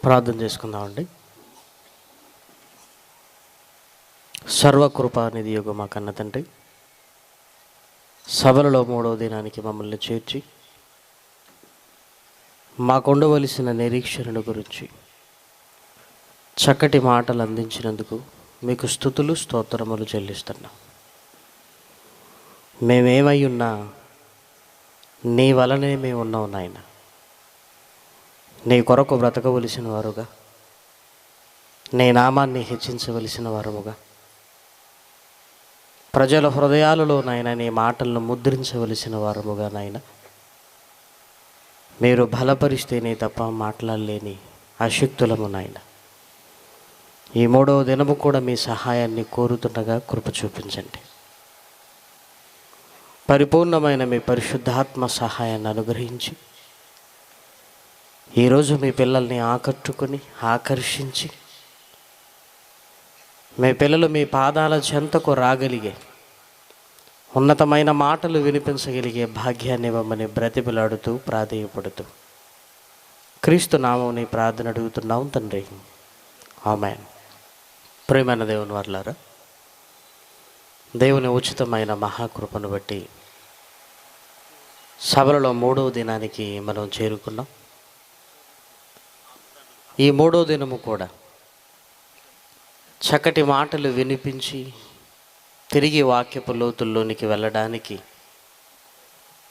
ప్రార్థన చేసుకుందామండి. సర్వకృపానిధి యుగ మా కన్న తండ్రి, సభలలో 3వ దినానికి మమ్మల్ని చేర్చి మాకుండవలసిన నిరీక్షణను గురించి చక్కటి మాటలు అందించినందుకు మీకు స్తుతులు స్తోత్రములు చెల్లిస్తున్నాం. మేమేమై ఉన్నా నీ వలనే మేము ఉన్నాం నాయన. నీ కొరకు బ్రతకవలసిన వారుగా, నీ నామాన్ని హెచ్చించవలసిన వారముగా, ప్రజల హృదయాలలో నాయన నీ మాటలను ముద్రించవలసిన వారముగా నాయన, మీరు బలపరిస్తేనే తప్ప మాట్లాడలేని అశక్తులము నాయన. ఈ 3వ దినము కూడా మీ సహాయాన్ని కోరుతుండగా కృప చూపించండి. పరిపూర్ణమైన మీ పరిశుద్ధాత్మ సహాయాన్ని అనుగ్రహించి ఈరోజు మీ పిల్లల్ని ఆకట్టుకొని ఆకర్షించి మీ పిల్లలు మీ పాదాల చెంతకు రాగలిగే, ఉన్నతమైన మాటలు వినిపించగలిగే భాగ్యాన్ని ఇవ్వమని బ్రతిమలాడుతూ ప్రాధేయపడుతూ క్రీస్తు నామముని ప్రార్థన అడుగుతున్నాం తండ్రి, ఆమేన్. ప్రియమైన దేవుని వర్లారా, దేవుని ఉచితమైన మహాకృపను బట్టి సభలలో 3వ దినానికి మనం చేరుకున్నాం. ఈ 3వ దినము కూడా చక్కటి మాటలు వినిపించి తిరిగి వాక్యపు లోతుల్లోనికి వెళ్ళడానికి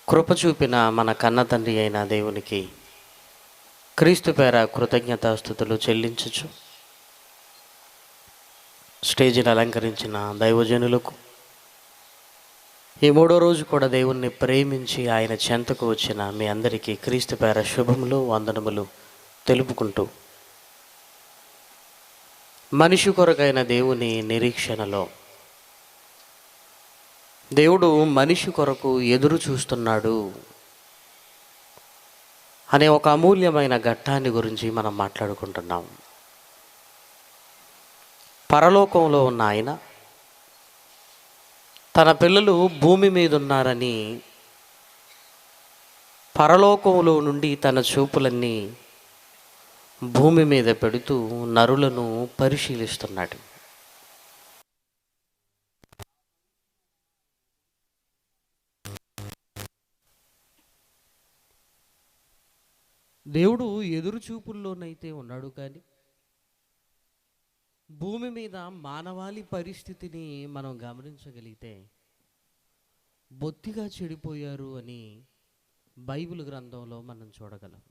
కృప చూపిన మన కన్న తండ్రి అయిన దేవునికి క్రీస్తు పేర కృతజ్ఞతాస్తుతులు చెల్లించచ్చు. స్టేజిని అలంకరించిన దైవజనులకు, ఈ 3వ రోజు కూడా దేవుణ్ణి ప్రేమించి ఆయన చెంతకు వచ్చిన మీ అందరికీ క్రీస్తు పేర శుభములు వందనములు తెలుపుకుంటూ, మనిషి కొరకైన దేవుని నిరీక్షణలో దేవుడు మనిషి కొరకు ఎదురు చూస్తున్నాడు అనే ఒక అమూల్యమైన ఘట్టాన్ని గురించి మనం మాట్లాడుకుంటున్నాం. పరలోకంలో ఉన్న ఆయన తన పిల్లలు భూమి మీద ఉన్నారని పరలోకంలో నుండి తన చూపులన్నీ భూమి మీద పెడుతూ నరులను పరిశీలిస్తున్నాడు. దేవుడు ఎదురు చూపుల్లోనైతే ఉన్నాడు, కానీ భూమి మీద మానవాళి పరిస్థితిని మనం గమనించగలిగితే బొత్తిగా చెడిపోయారు అని బైబిల్ గ్రంథంలో మనం చూడగలం.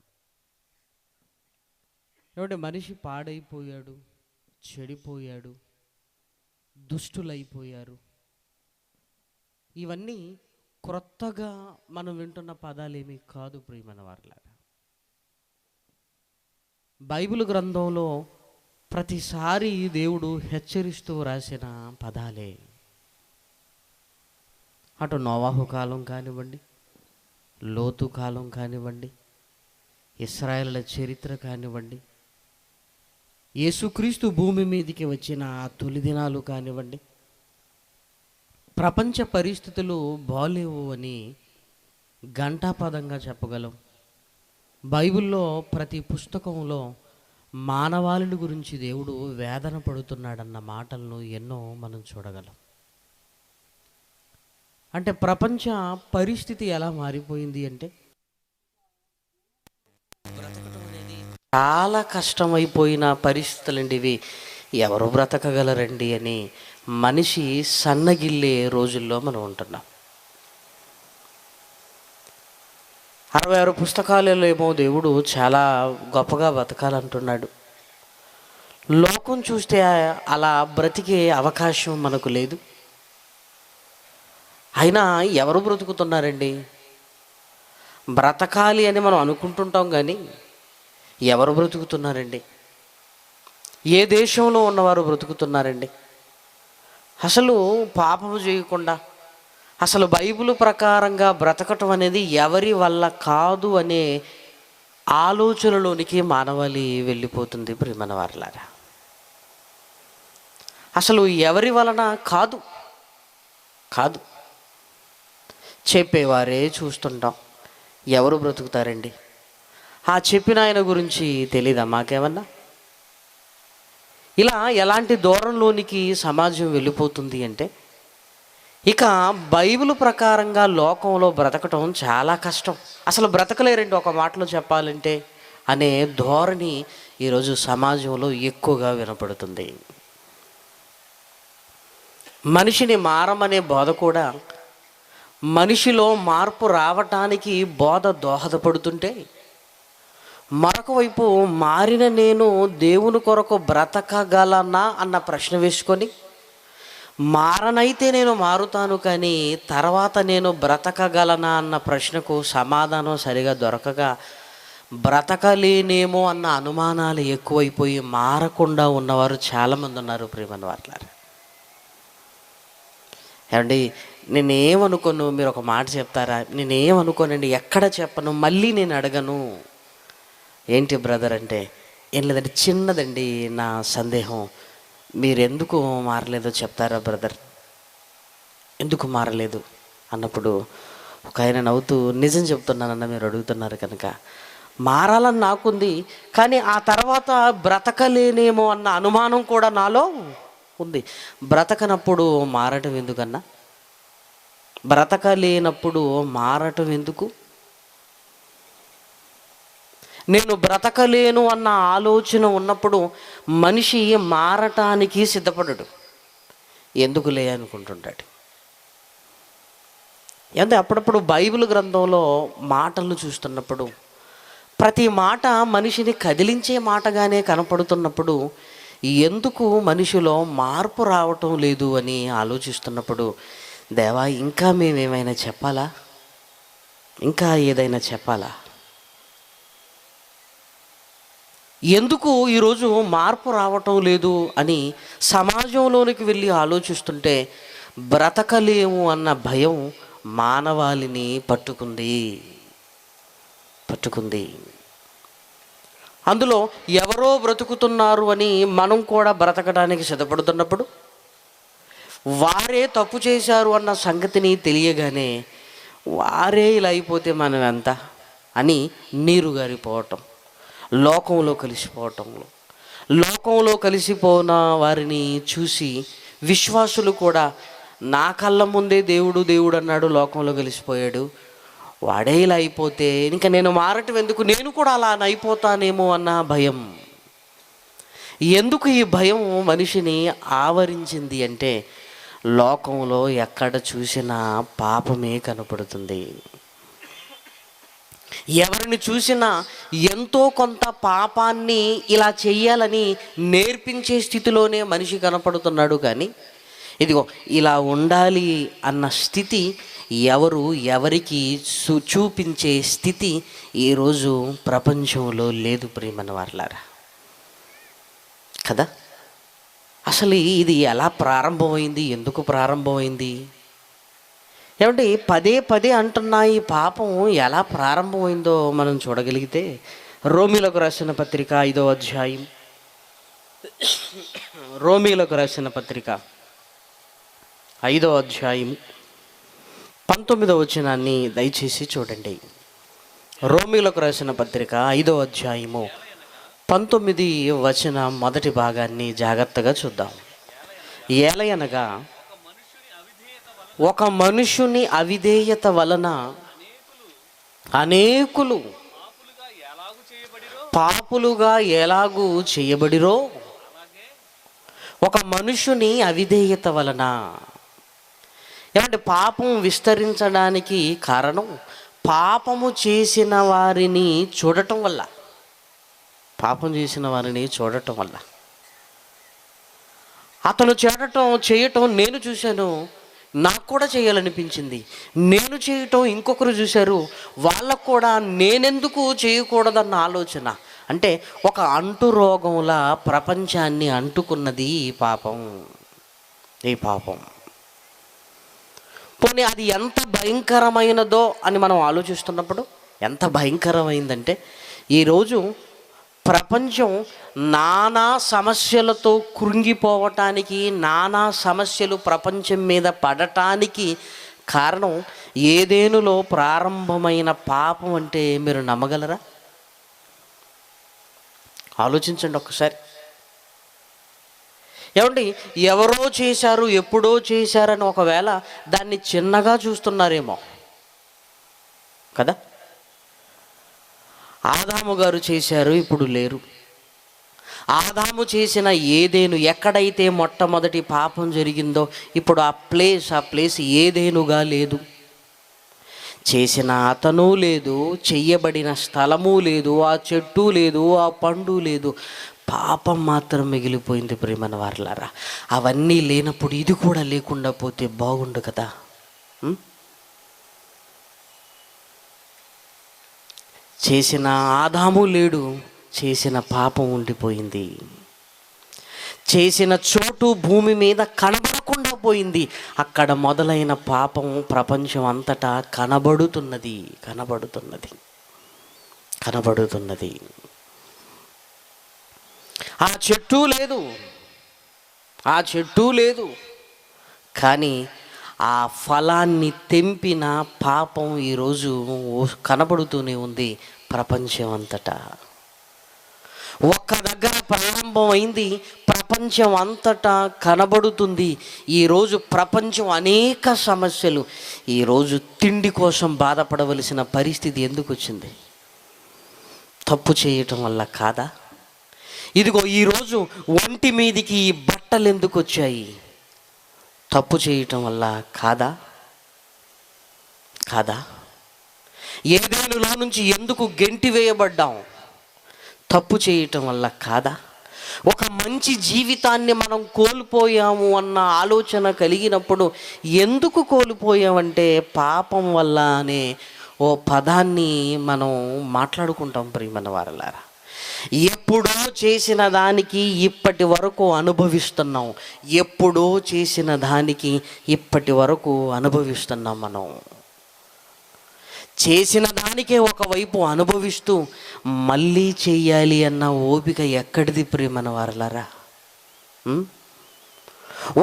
కాబట్టి మనిషి పాడైపోయాడు, చెడిపోయాడు, దుష్టులైపోయారు. ఇవన్నీ క్రొత్తగా మనం వింటున్న పదాలేమీ కాదు ప్రియమైన వారలారా. బైబిల్ గ్రంథంలో ప్రతిసారి దేవుడు హెచ్చరిస్తూ రాసిన పదాలే. అటు నోవాహు కాలం కానివ్వండి, లోతు కాలం కానివ్వండి, ఇశ్రాయేలుల చరిత్ర కానివ్వండి, యేసుక్రీస్తు భూమి మీదకి వచ్చిన ఆ తొలి దినాలు కానివ్వండి, ప్రపంచ పరిస్థితులు బాలేవు అని ఘంటాపదంగా చెప్పగలం. బైబిల్లో ప్రతి పుస్తకంలో మానవాళిని గురించి దేవుడు వేదన పడుతున్నాడన్న మాటలను ఎన్నో మనం చూడగలం. అంటే ప్రపంచ పరిస్థితి ఎలా మారిపోయింది అంటే చాలా కష్టమైపోయిన పరిస్థితులండి ఇవి. ఎవరు బ్రతకగలరండి అని మనిషి సన్నగిల్లే రోజుల్లో మనం ఉంటున్నాం. 66 పుస్తకాలలో ఏమో దేవుడు చాలా గొప్పగా బ్రతకాలంటున్నాడు. లోకం చూస్తే అలా బ్రతికే అవకాశం మనకు లేదు. అయినా ఎవరు బ్రతుకుతున్నారండి? బ్రతకాలి అని మనం అనుకుంటుంటాం, కానీ ఎవరు బ్రతుకుతున్నారండి? ఏ దేశంలో ఉన్నవారు బ్రతుకుతున్నారండి? అసలు పాపము చేయకుండా అసలు బైబిల్ ప్రకారంగా బ్రతకటం అనేది ఎవరి వల్ల కాదు అనే ఆలోచనలోనికి మానవాళి వెళ్ళిపోతుంది ప్రియమైన వారలారా. అసలు ఎవరి వలన కాదు కాదు చెప్పేవారే చూస్తుంటాం. ఎవరు బ్రతుకుతారండి? ఆ చెప్పిన ఆయన గురించి తెలీదా మాకేమన్నా? ఇలా ఎలాంటి దూరంలోనికి సమాజం వెళ్ళిపోతుంది అంటే, ఇక బైబిల్ ప్రకారంగా లోకంలో బ్రతకటం చాలా కష్టం. అసలు బ్రతకలేరండి ఒక మాటలో చెప్పాలంటే అనే ధోరణి ఈరోజు సమాజంలో ఎక్కువగా వినపడుతుంది. మనిషిని మారమనే బోధ కూడా, మనిషిలో మార్పు రావటానికి బోధ దోహదపడుతుంటే, మరొక వైపు మారిన నేను దేవుని కొరకు బ్రతకగలనా అన్న ప్రశ్న వేసుకొని, మారనైతే నేను మారుతాను కానీ తర్వాత నేను బ్రతకగలనా అన్న ప్రశ్నకు సమాధానం సరిగా దొరకక బ్రతకలేనేమో అన్న అనుమానాలు ఎక్కువైపోయి మారకుండా ఉన్నవారు చాలామంది ఉన్నారు. ప్రియమైన వారలారా, ఏమండి నేనేమనుకోను, మీరు ఒక మాట చెప్తారా? నేనేమనుకోనండి, ఎక్కడ చెప్పను, మళ్ళీ నేను అడగను. ఏంటి బ్రదర్ అంటే, ఏం లేదండి, చిన్నదండి నా సందేహం, మీరు ఎందుకు మారలేదో చెప్తారా బ్రదర్, ఎందుకు మారలేదు అన్నప్పుడు ఒక ఆయన నవ్వుతూ, నిజం చెప్తున్నానన్న మీరు అడుగుతున్నారు కనుక మారాలని నాకుంది, కానీ ఆ తర్వాత బ్రతకలేనేమో అన్న అనుమానం కూడా నాలో ఉంది. బ్రతకనప్పుడు మారటం ఎందుకన్నా? బ్రతకలేనప్పుడు మారటం ఎందుకు? నేను బ్రతకలేను అన్న ఆలోచన ఉన్నప్పుడు మనిషి మారటానికి సిద్ధపడడు. ఎందుకులే అనుకుంటుంటాడు. అంటే అప్పుడప్పుడు బైబిల్ గ్రంథంలో మాటలు చూస్తున్నప్పుడు ప్రతి మాట మనిషిని కదిలించే మాటగానే కనపడుతున్నప్పుడు ఎందుకు మనిషిలో మార్పు రావటం లేదు అని ఆలోచిస్తున్నప్పుడు, దేవా ఇంకా మేమేమైనా చెప్పాలా, ఇంకా ఏదైనా చెప్పాలా, ఎందుకు ఈరోజు మార్పు రావటం లేదు అని సమాజంలోనికి వెళ్ళి ఆలోచిస్తుంటే, బ్రతకలేము అన్న భయం మానవాళిని పట్టుకుంది. అందులో ఎవరో బ్రతుకుతున్నారు అని మనం కూడా బ్రతకడానికి సిద్ధపడుతున్నప్పుడు, వారే తప్పు చేశారు అన్న సంగతిని తెలియగానే వారే ఇలా అయిపోతే మనం ఎంత అని నీరు గారిపోవటం, లోకంలో కలిసిపోయిన వారిని చూసి విశ్వాసులు కూడా, నా కళ్ళ ముందే దేవుడు దేవుడు అన్నాడు, లోకంలో కలిసిపోయాడు, వాడే ఇలా అయిపోతే ఇంకా నేను మారటం ఎందుకు, నేను కూడా అలా అయిపోతానేమో అన్న భయం. ఎందుకు ఈ భయం మనిషిని ఆవరించింది అంటే, లోకంలో ఎక్కడ చూసినా పాపమే కనపడుతుంది. ఎవరిని చూసినా ఎంతో కొంత పాపాన్ని ఇలా చెయ్యాలని నేర్పించే స్థితిలోనే మనిషి కనపడుతున్నాడు. కానీ ఇదిగో ఇలా ఉండాలి అన్న స్థితి ఎవరికి చూపించే స్థితి ఈరోజు ప్రపంచంలో లేదు. ప్రియమైన వారలారా కదా, అసలు ఇది ఎలా ప్రారంభమైంది, ఎందుకు ప్రారంభమైంది? ఏమంటే పదే పదే అంటున్నా ఈ పాపం ఎలా ప్రారంభమైందో మనం చూడగలిగితే, రోమీలకు రాసిన పత్రిక 5వ అధ్యాయం, రోమీలకు రాసిన పత్రిక 5వ అధ్యాయం 19వ వచనాన్ని దయచేసి చూడండి. రోమీలకు రాసిన పత్రిక 5వ అధ్యాయము 19వ వచనం మొదటి భాగాన్ని జాగ్రత్తగా చూద్దాం. ఏలయనగా ఒక మనుషుని అవిధేయత వలన అనేకులు పాపులుగా ఎలాగూ చేయబడిరో, ఒక మనుషుని అవిధేయత వలన, ఏమంటే పాపం విస్తరించడానికి కారణం పాపము చేసిన వారిని చూడటం వల్ల. అతను చేయటం నేను చూశాను, నాకు కూడా చేయాలనిపించింది, నేను చేయటం ఇంకొకరు చూశారు, వాళ్ళకు కూడా నేనెందుకు చేయకూడదన్న ఆలోచన. అంటే ఒక అంటు రోగంలా ప్రపంచాన్ని అంటుకున్నది ఈ పాపం. పోనీ అది ఎంత భయంకరమైనదో అని మనం ఆలోచిస్తున్నప్పుడు, ఎంత భయంకరమైందంటే ఈరోజు ప్రపంచం నానా సమస్యలతో కృంగిపోవటానికి, నానా సమస్యలు ప్రపంచం మీద పడటానికి కారణం ఏదేనులో ప్రారంభమైన పాపం అంటే మీరు నమ్మగలరా? ఆలోచించండి ఒక్కసారి. ఏమండి, ఎవరో చేశారు, ఎప్పుడో చేశారని ఒకవేళ దాన్ని చిన్నగా చూస్తున్నారేమో కదా. ఆదాము గారు చేశారు, ఇప్పుడు లేరు. ఆదాము చేసిన ఏదేను, ఎక్కడైతే మొట్టమొదటి పాపం జరిగిందో ఇప్పుడు ఆ ప్లేస్ ఏదేనుగా లేదు. చేసిన అతను లేదు, చెయ్యబడిన స్థలము లేదు, ఆ చెట్టు లేదు, ఆ పండు లేదు, పాపం మాత్రం మిగిలిపోయింది. ప్రియమైన వారలారా, అవన్నీ లేనప్పుడు ఇది కూడా లేకుండా పోతే బాగుండు కదా. చేసిన ఆదాము లేడు, చేసిన పాపం ఉండిపోయింది. చేసిన చోటు భూమి మీద కనబడకుండా పోయింది. అక్కడ మొదలైన పాపం ప్రపంచం అంతటా కనబడుతున్నది. ఆ చెట్టు లేదు, కానీ ఆ ఫలాన్ని తెంపిన పాపం ఈరోజు కనబడుతూనే ఉంది ప్రపంచం అంతటా. ఒక్క దగ్గర ప్రారంభం అయింది, ప్రపంచం అంతటా కనబడుతుంది. ఈరోజు ప్రపంచం అనేక సమస్యలు. ఈరోజు తిండి కోసం బాధపడవలసిన పరిస్థితి ఎందుకు వచ్చింది? తప్పు చేయటం వల్ల కాదా? ఇదిగో ఈరోజు ఒంటి మీదికి ఈ బట్టలు ఎందుకు వచ్చాయి? తప్పు చేయటం వల్ల కాదా? ఏదేనులో నుంచి ఎందుకు గెంటి వేయబడ్డాం? తప్పు చేయటం వల్ల కాదా? ఒక మంచి జీవితాన్ని మనం కోల్పోయాము అన్న ఆలోచన కలిగినప్పుడు ఎందుకు కోల్పోయామంటే పాపం వల్ల అనే ఓ పదాన్ని మనం మాట్లాడుకుంటాం. ప్రియమైన వారలారా, ఎప్పుడో చేసిన దానికి ఇప్పటి వరకు అనుభవిస్తున్నాం. మనం చేసిన దానికే ఒకవైపు అనుభవిస్తూ మళ్ళీ చెయ్యాలి అన్న ఓపిక ఎక్కడిది ప్రియమైన వారలారా?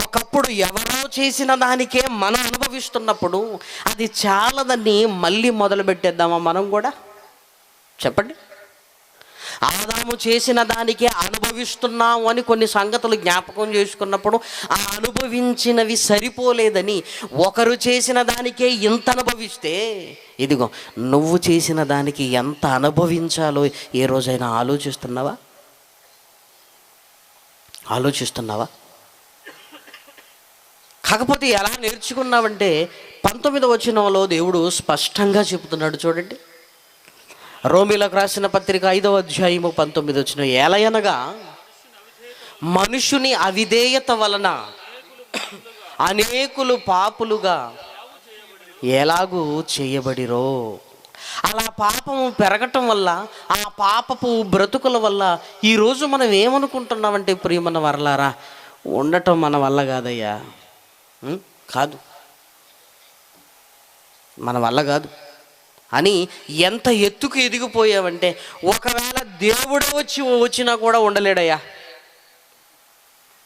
ఒకప్పుడు ఎవరో చేసిన దానికే మనం అనుభవిస్తున్నప్పుడు అది చాలదని మళ్ళీ మొదలు పెట్టేద్దామా మనం కూడా? చెప్పండి. ఆదాము చేసిన దానికే అనుభవిస్తున్నాము అని కొన్ని సంగతులు జ్ఞాపకం చేసుకున్నప్పుడు ఆ అనుభవించినవి సరిపోలేదని ఒకరు చేసిన దానికే ఇంత అనుభవిస్తే, ఇదిగో నువ్వు చేసిన దానికి ఎంత అనుభవించాలో ఏ రోజైనా ఆలోచిస్తున్నావా? కాకపోతే ఎలా నేర్చుకున్నావంటే 19వ వచనంలో దేవుడు స్పష్టంగా చెబుతున్నాడు. చూడండి, రోమీలకు రాసిన పత్రిక 5వ అధ్యాయము 19వ వచనం. ఏలయనగా మనుషుని అవిధేయత వలన అనేకులు పాపులుగా ఎలాగూ చేయబడిరో, అలా పాపము పెరగటం వల్ల, ఆ పాపపు బ్రతుకుల వల్ల ఈరోజు మనం ఏమనుకుంటున్నామంటే ప్రియమైన వరలారా, ఉండటం మన వల్ల కాదయ్యా, కాదు, మన వల్ల కాదు అని ఎంత ఎత్తుకు ఎదిగిపోయావంటే, ఒకవేళ దేవుడే వచ్చినా కూడా ఉండలేడయ్యా.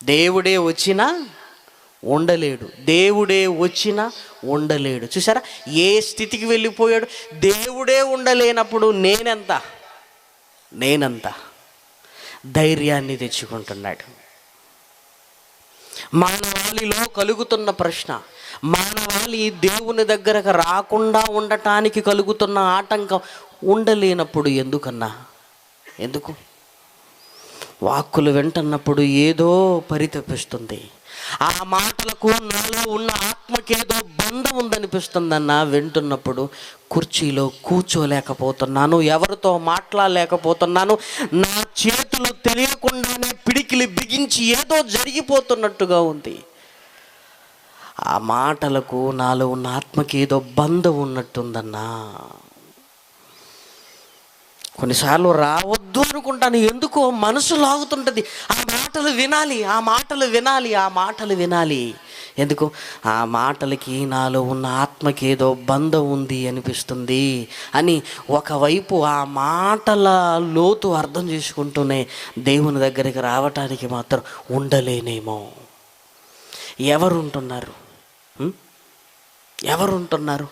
దేవుడే వచ్చినా ఉండలేడు. చూసారా ఏ స్థితికి వెళ్ళిపోయాడు? దేవుడే ఉండలేనప్పుడు నేనంత ధైర్యాన్ని తెచ్చుకుంటున్నాడు. మానవాళిలో కలుగుతున్న ప్రశ్న, మానవాళి దేవుని దగ్గరకు రాకుండా ఉండటానికి కలుగుతున్న ఆటంకం, ఉండలేనప్పుడు ఎందుకు? వాక్కులు వింటున్నప్పుడు ఏదో పరితపిస్తుంది. ఆ మాటలకు నాలో ఉన్న ఆత్మకేదో బంధం ఉందనిపిస్తుందన్నా, వింటున్నప్పుడు కుర్చీలో కూర్చోలేకపోతున్నాను, ఎవరితో మాట్లాడలేకపోతున్నాను, నా చేతులు తెలియకుండానే పిడికిలి బిగించి ఏదో జరిగిపోతున్నట్టుగా ఉంది. ఆ మాటలకు నాలో ఉన్న ఆత్మకి ఏదో బంధం ఉన్నట్టుందన్నా. కొన్నిసార్లు రావద్దు అనుకుంటాను, ఎందుకో మనసు లాగుతుంటుంది. ఆ మాటలు వినాలి. ఎందుకు? ఆ మాటలకి నాలో ఉన్న ఆత్మకి ఏదో బంధం ఉంది అనిపిస్తుంది అని ఒకవైపు ఆ మాటల లోతు అర్థం చేసుకుంటూనే దేవుని దగ్గరికి రావటానికి మాత్రం ఉండలేనేమో. ఎవరుంటున్నారు?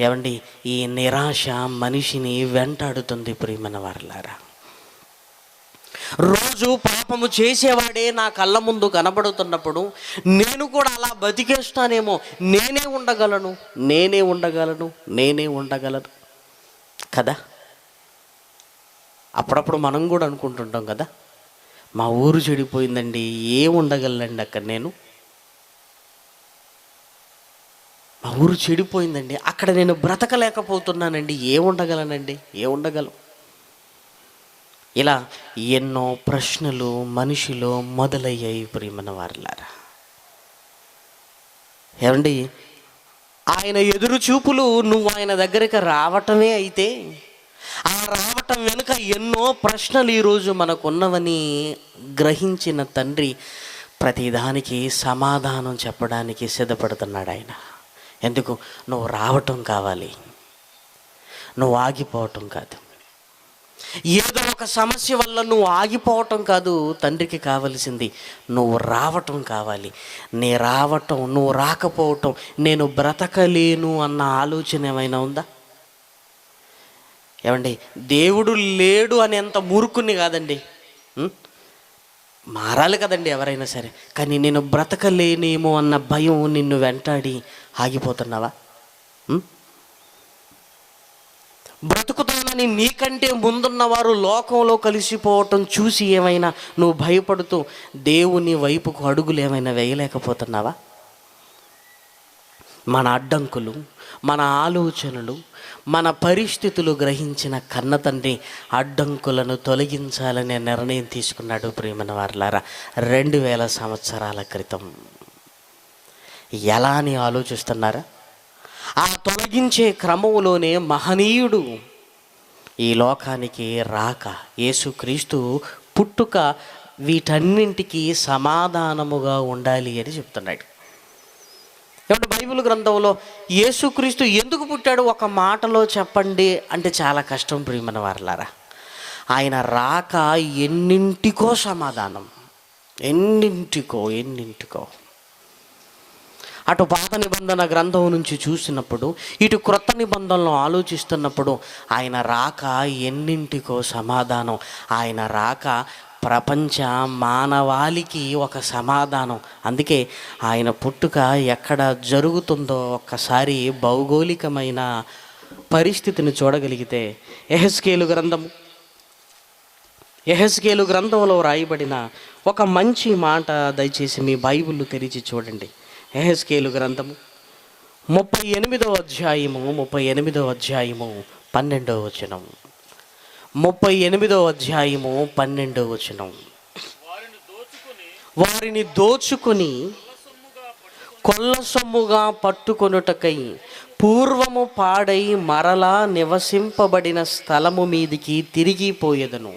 ఏమండి, ఈ నిరాశ మనిషిని వెంటాడుతుంది ప్రియమైన వారలారా. రోజు పాపము చేసేవాడే నా కళ్ళ ముందు కనబడుతున్నప్పుడు నేను కూడా అలా బతికేస్తానేమో, నేనే ఉండగలను కదా. అప్పుడప్పుడు మనం కూడా అనుకుంటుంటాం కదా, మా ఊరు చెడిపోయిందండి, ఏం ఉండగలనండి అక్కడ నేను, మా ఊరు చెడిపోయిందండి, అక్కడ నేను బ్రతకలేకపోతున్నానండి, ఏముండగలం. ఇలా ఎన్నో ప్రశ్నలు మనిషిలో మొదలయ్యాయి ప్రియమైన వారలారా. ఏమండి, ఆయన ఎదురు చూపులు నువ్వు ఆయన దగ్గరికి రావటమే అయితే, ఆ రావటం వెనుక ఎన్నో ప్రశ్నలు ఈరోజు మనకున్నవని గ్రహించిన తండ్రి ప్రతిదానికి సమాధానం చెప్పడానికి సిద్ధపడుతున్నాడు ఆయన. ఎందుకు? నువ్వు రావటం కావాలి, నువ్వు ఆగిపోవటం కాదు. ఏదో ఒక సమస్య వల్ల నువ్వు ఆగిపోవటం కాదు తండ్రికి కావలసింది, నువ్వు రావటం కావాలి. నువ్వు రాకపోవటం, నేను బ్రతకలేను అన్న ఆలోచన ఏమైనా ఉందా? ఏమండి, దేవుడు లేడు అనేంత మూర్ఖుని కాదండి, మారాలి కదండి ఎవరైనా సరే. కానీ నేను బ్రతకలేనేమో అన్న భయం నిన్ను వెంటాడి ఆగిపోతున్నావా? బ్రతుకుతానని నీకంటే ముందున్నవారు లోకంలో కలిసిపోవటం చూసి ఏమైనా నువ్వు భయపడుతూ దేవుని వైపుకు అడుగులు ఏమైనా వేయలేకపోతున్నావా? మన అడ్డంకులు, మన ఆలోచనలు, మన పరిస్థితులు గ్రహించిన కన్న తండ్రి అడ్డంకులను తొలగించాలనే నిర్ణయం తీసుకున్నాడు ప్రియమైన వారలారా 2000 సంవత్సరాల క్రితం. ఎలా అని ఆలోచిస్తున్నారా? ఆ తొలగించే క్రమంలోనే మహనీయుడు ఈ లోకానికి రాక, యేసుక్రీస్తు పుట్టుక వీటన్నింటికి సమాధానముగా ఉండాలి అని చెప్తున్నాడు. కాబట్టి బైబిల్ గ్రంథంలో యేసుక్రీస్తు ఎందుకు పుట్టాడు ఒక మాటలో చెప్పండి అంటే చాలా కష్టం ప్రియమైన వారలారా. ఆయన రాక ఎన్నింటికో సమాధానం, ఎన్నింటికో. అటు పాత నిబంధన గ్రంథం నుంచి చూసినప్పుడు, ఇటు క్రొత్త నిబంధనలో ఆలోచిస్తున్నప్పుడు ఆయన రాక ఎన్నింటికో సమాధానం. ఆయన రాక ప్రపంచ మానవాళికి ఒక సమాధానం. అందుకే ఆయన పుట్టుక ఎక్కడ జరుగుతుందో ఒక్కసారి భౌగోళికమైన పరిస్థితిని చూడగలిగితే యెహెజ్కేలు గ్రంథంలో రాయబడిన ఒక మంచి మాట దయచేసి మీ బైబిల్ తెరిచి చూడండి. యెహెజ్కేలు గ్రంథము 38వ అధ్యాయము 12వ వచనం. 38వ అధ్యాయము 12వ వచనం. వారిని దోచుకుని కొల్ల సొమ్ముగా పట్టుకొనుటకై పూర్వము పాడై మరలా నివసింపబడిన స్థలము మీదికి తిరిగిపోయేదను.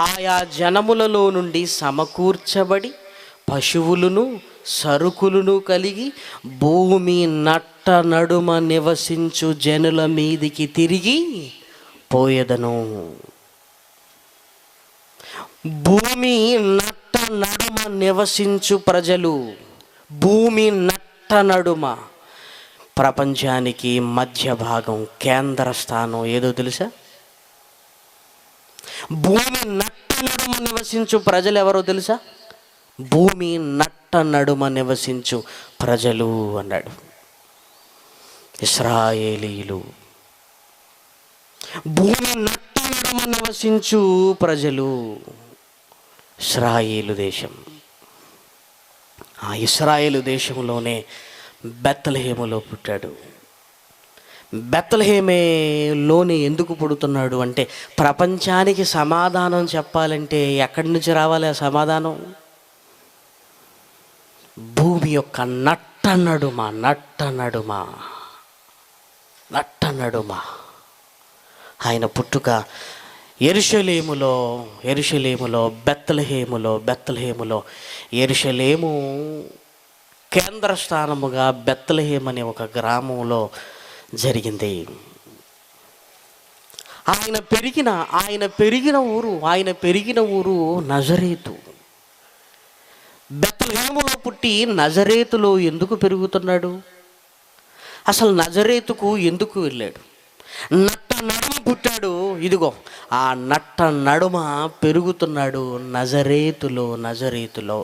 ఆయా జనములలో నుండి సమకూర్చబడి పశువులను సరుకులను కలిగి భూమి నట్ట నడుమ నివసించు జనుల మీదికి తిరిగి పోయేదను. భూమి నట్ట నడుమ నివసించు ప్రజలు, భూమి నట్ట నడుమ, ప్రపంచానికి మధ్య భాగం, కేంద్ర స్థానం ఏదో తెలుసా? భూమి నట్ట నడుమ నివసించు ప్రజలు ఎవరో తెలుసా? భూమి నట్ట నడుమ నివసించు ప్రజలు అన్నాడు. ఇశ్రాయేలీయులు, భూమి నట్ట నడుమ నివసించు ప్రజలు, ఇశ్రాయేలు దేశం. ఆ ఇశ్రాయేలు దేశంలోనే బెత్లెహేములో పుట్టాడు. బెత్లెహేములోనే ఎందుకు పుడుతున్నాడు అంటే, ప్రపంచానికి సమాధానం చెప్పాలంటే ఎక్కడి నుంచి రావాలి ఆ సమాధానం? భూమి యొక్క నట్ట నడుమ ఆయన పుట్టుక యెరూషలేములో బెత్లెహేములో యెరూషలేము కేంద్ర స్థానముగా బెత్లెహేం అనే ఒక గ్రామంలో జరిగింది. ఆయన పెరిగిన ఊరు నజరేతు. బెత్లెహేములో పుట్టి నజరేతులో ఎందుకు పెరుగుతున్నాడు? అసలు నజరేతుకు ఎందుకు వెళ్ళాడు? నట్ట నడుమ పుట్టాడు. ఇదిగో ఆ నట్ట నడుమ పెరుగుతున్నాడు నజరేతులో.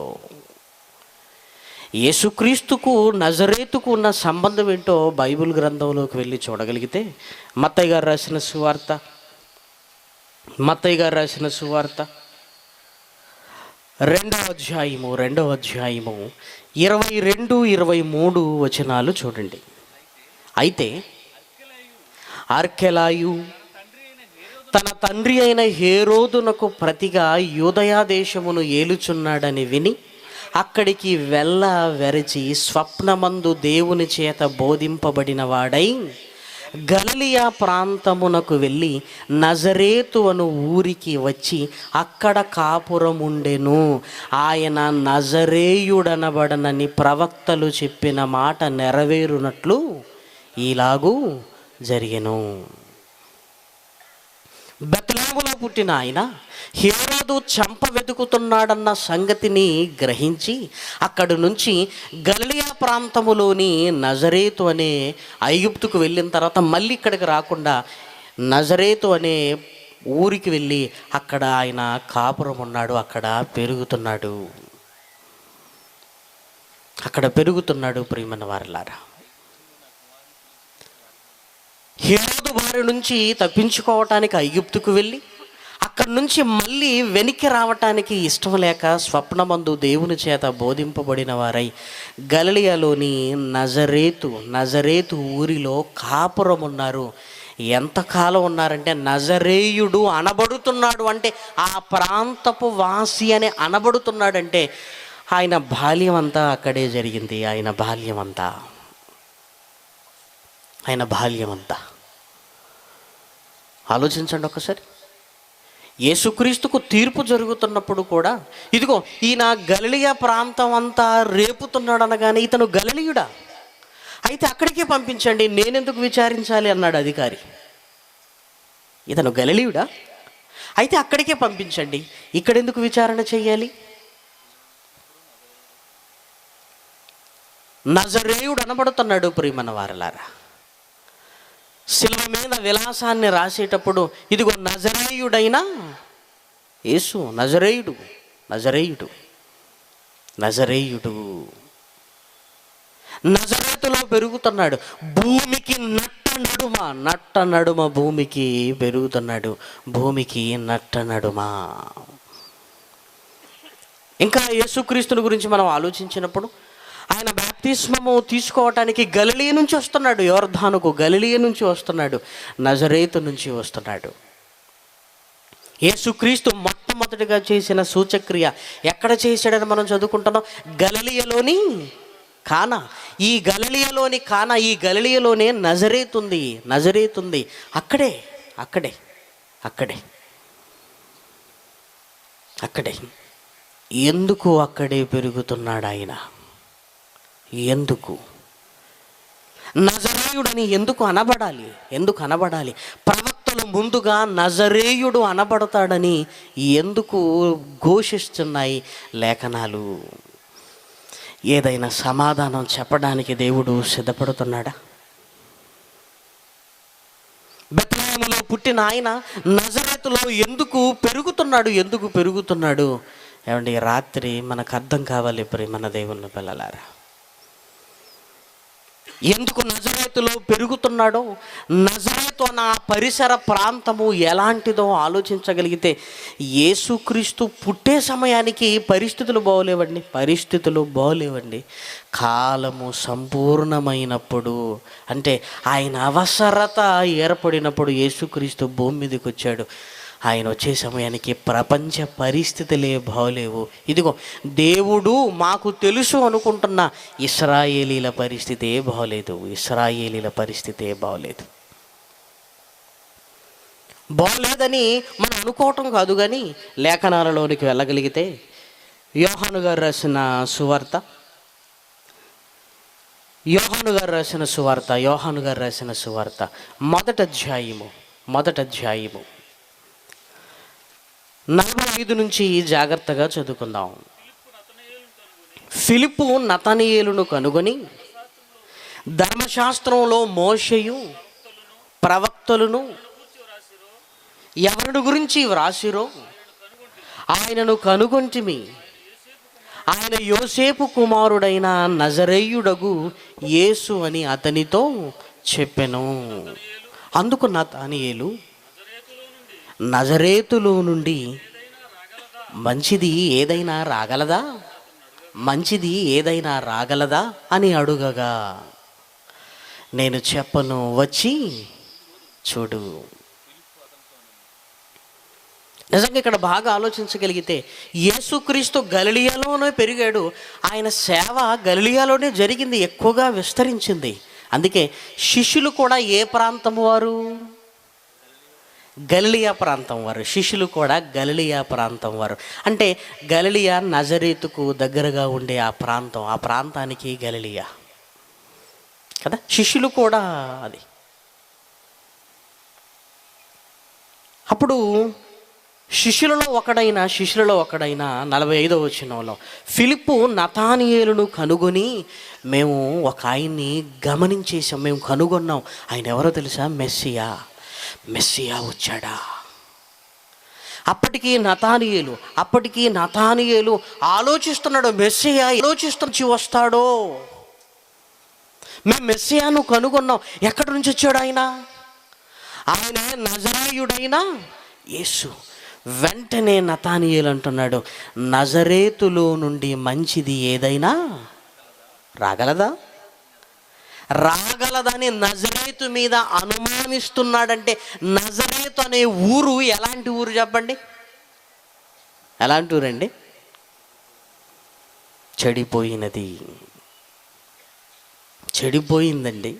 యేసుక్రీస్తుకు నజరేతుకు ఉన్న సంబంధం ఏంటో బైబిల్ గ్రంథంలోకి వెళ్ళి చూడగలిగితే మత్తయి గారు రాసిన సువార్త రెండవ అధ్యాయము 22-23 వచనాలు చూడండి. అయితే అర్కెలాయు తన తండ్రి అయిన హేరోదునకు ప్రతిగా యూదయా దేశమును ఏలుచున్నాడని విని అక్కడికి వెరచి స్వప్నమందు దేవుని చేత బోధింపబడిన వాడై గలిలయ ప్రాంతమునకు వెళ్ళి నజరేతు అను ఊరికి వచ్చి అక్కడ కాపురముండెను. ఆయన నజరేయుడనబడనని ప్రవక్తలు చెప్పిన మాట నెరవేరునట్లు ఇలాగూ జరిగెను. బెత్లెహేములో పుట్టిన ఆయన హేరోదు చంప వెతుకుతున్నాడన్న సంగతిని గ్రహించి అక్కడి నుంచి గలిలయ ప్రాంతములోని నజరేతు అనే ఐగుప్తుకు వెళ్ళిన తర్వాత మళ్ళీ ఇక్కడికి రాకుండా నజరేతు అనే ఊరికి వెళ్ళి అక్కడ ఆయన కాపురం ఉన్నాడు. అక్కడ పెరుగుతున్నాడు ప్రియమైన వారలారా. హేరోదు వారి నుంచి తప్పించుకోవటానికి ఐగుప్తుకు వెళ్ళి అక్కడి నుంచి మళ్ళీ వెనక్కి రావటానికి ఇష్టం లేక స్వప్నమందు దేవుని చేత బోధింపబడిన వారై గలిలయలోని నజరేతు ఊరిలో కాపురం ఉన్నారు. ఎంతకాలం ఉన్నారంటే నజరేయుడు అనబడుతున్నాడు అంటే ఆ ప్రాంతపు వాసి అని అనబడుతున్నాడంటే ఆయన బాల్యం అంతా అక్కడే జరిగింది. ఆయన బాల్యం అంతా ఆలోచించండి ఒకసారి. యేసుక్రీస్తుకు తీర్పు జరుగుతున్నప్పుడు కూడా ఇదిగో ఈయన గలిలయ ప్రాంతం అంతా రేపుతున్నాడు అనగానే ఇతను గలిలయుడా, అయితే అక్కడికే పంపించండి, నేనెందుకు విచారించాలి అన్నాడు అధికారి. ఇతను గలిలయుడా, అయితే అక్కడికే పంపించండి, ఇక్కడెందుకు విచారణ చెయ్యాలి? నజరేయుడు అనబడుతున్నాడు ప్రియమైన వారలారా. శిలువ మీద విలాసాన్ని రాసేటప్పుడు ఇదిగో నజరేయుడైన యేసు, నజరేయుడు నజరేతులో పెరుగుతున్నాడు. భూమికి నట్ట నడుమ భూమికి పెరుగుతున్నాడు. ఇంకా యేసుక్రీస్తుని గురించి మనం ఆలోచించినప్పుడు ఆయన బాప్తిస్మము తీసుకోవటానికి గలిలయ నుంచి వస్తున్నాడు. యోర్దానుకు గలిలయ నుంచి వస్తున్నాడు, నజరేతు నుంచి వస్తున్నాడు. యేసుక్రీస్తు మొట్టమొదటిగా చేసిన సూచక్రియ ఎక్కడ చేశాడని మనం చదువుకుంటున్నాం. గలిలయలోని కానా. ఈ గలిలయలోనే నజరేతు ఉంది. అక్కడే ఎందుకు అక్కడే పెరుగుతున్నాడు ఆయన? ఎందుకు నజరేయుడని ఎందుకు అనబడాలి? ప్రవక్తలు ముందుగా నజరేయుడు అనబడతాడని ఎందుకు ఘోషిస్తున్నాయి లేఖనాలు? ఏదైనా సమాధానం చెప్పడానికి దేవుడు సిద్ధపడుతున్నాడా? బెత్లెహేములో పుట్టిన ఆయన నజరేతులో ఎందుకు పెరుగుతున్నాడు? ఏమండి, రాత్రి మనకు అర్థం కావాలి ప్రియమైన దేవుని పిల్లలారా. ఎందుకు నజరేతులో పెరుగుతున్నాడో, నజరేతు అన్న పరిసర ప్రాంతము ఎలాంటిదో ఆలోచించగలిగితే యేసుక్రీస్తు పుట్టే సమయానికి పరిస్థితులు బాగోలేవండి. కాలము సంపూర్ణమైనప్పుడు, అంటే ఆయన అవసరత ఏర్పడినప్పుడు యేసుక్రీస్తు భూమి మీదకి వచ్చాడు. ఆయన వచ్చే సమయానికి ప్రపంచ పరిస్థితులే బాగోలేవు. ఇదిగో దేవుడు మాకు తెలుసు అనుకుంటున్న ఇశ్రాయేలీల పరిస్థితే బాగోలేదని మనం అనుకోవటం కాదు. కానీ లేఖనాలలోనికి వెళ్ళగలిగితే యోహాను గారు రాసిన సువార్త మొదటి అధ్యాయము 45 నుంచి జాగ్రత్తగా చదువుకుందాం. ఫిలిప్పు నతనయేలును కనుగొని ధర్మశాస్త్రంలో మోషేయు ప్రవక్తలను ఎవరిని గురించి వ్రాసిరో ఆయనను కనుగొంటిమి. ఆయన యోసేపు కుమారుడైన నజరేయుడగు యేసు అని అతనితో చెప్పెను. అందుకు నతానియేలు, నజరేతులో నుండి మంచిది ఏదైనా రాగలదా, మంచిది ఏదైనా రాగలదా అని అడుగగా, నేను చెప్పను, వచ్చి చూడు. నిజంగా ఇక్కడ బాగా ఆలోచించగలిగితే యేసుక్రీస్తు గలిలియాలోనే పెరిగాడు. ఆయన సేవ గలిలియాలోనే జరిగింది, ఎక్కువగా విస్తరించింది. అందుకే శిష్యులు కూడా ఏ ప్రాంతం వారు? గలిలియా ప్రాంతం వారు. శిష్యులు కూడా గలిలియా ప్రాంతం వారు. అంటే గలిలియా నజరేతుకు దగ్గరగా ఉండే ఆ ప్రాంతం, ఆ ప్రాంతానికి గలిలియా కదా. శిష్యులు కూడా అది. అప్పుడు శిష్యులలో ఒకడైన 45వ వచనంలో ఫిలిప్పు నతానియేలును కనుగొని, మేము ఒక ఆయన్ని గమనించేసాం, మేము కనుగొన్నాం, ఆయన ఎవరో తెలుసా? మెస్సియా వచ్చాడా. అప్పటికీ నతానియేలు ఆలోచిస్తున్నాడు, మెస్సియా ఆలోచిస్తూ వస్తాడో. మేము మెస్సియాను కనుగొన్నాం. ఎక్కడి నుంచి వచ్చాడు ఆయన నజరేయుడైన యేసు. వెంటనే నతానియేలు అంటున్నాడు, నజరేతులో నుండి మంచిది ఏదైనా రాగలదని నజరేతు మీద అనుమానిస్తున్నాడంటే, నజరేతు అనే ఊరు ఎలాంటి ఊరు చెప్పండి? ఎలాంటి ఊరండి? చెడిపోయిందండి.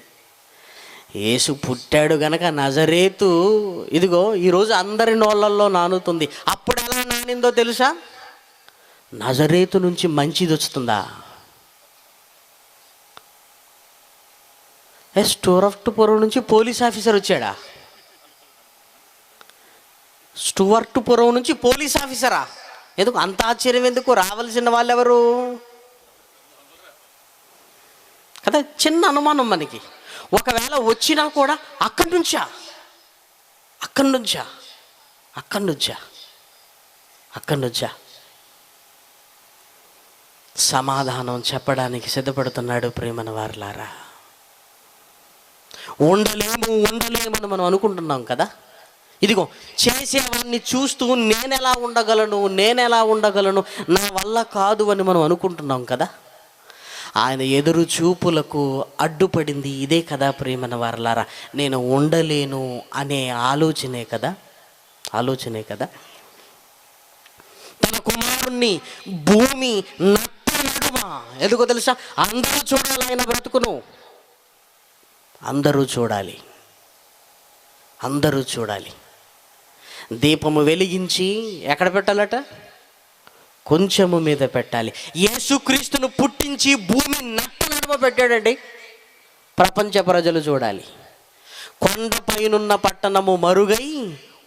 యేసు పుట్టాడు గనక నజరేతు ఇదిగో ఈరోజు అందరి నోళ్ళల్లో నానుతుంది. అప్పుడు ఎలా నానిందో తెలుసా? నజరేతు నుంచి మంచిది వస్తుందా? స్టూవర్టుపురం నుంచి పోలీస్ ఆఫీసర్ వచ్చాడా? స్టూవర్టుపురం నుంచి పోలీస్ ఆఫీసరా? ఎందుకు అంత ఆశ్చర్యం? ఎందుకు? రావాల్సిన వాళ్ళు ఎవరు కదా. చిన్న అనుమానం మనకి. ఒకవేళ వచ్చినా కూడా అక్కడి నుంచా సమాధానం చెప్పడానికి సిద్ధపడుతున్నాడు. ప్రేమన వారలారా, ఉండలేమని మనం అనుకుంటున్నాం కదా. ఇదిగో చేసేవాడిని చూస్తూ నేనెలా ఉండగలను, నా వల్ల కాదు అని మనం అనుకుంటున్నాం కదా. ఆయన ఎదురు చూపులకు అడ్డుపడింది ఇదే కదా ప్రేమన వారలారా. నేను ఉండలేను అనే ఆలోచనే కదా. తన కుమారుణ్ణి భూమి నట్ట నడుమ, ఎందుకో తెలుసా? అందరూ చూడాలి ఆయన బ్రతుకును. అందరూ చూడాలి. దీపము వెలిగించి ఎక్కడ పెట్టాలట? కొంచెము మీద పెట్టాలి. యేసుక్రీస్తును పుట్టించి భూమి నట్ట నడుమ పెట్టాడండి. ప్రపంచ ప్రజలు చూడాలి. కొండపైనున్న పట్టణము మరుగై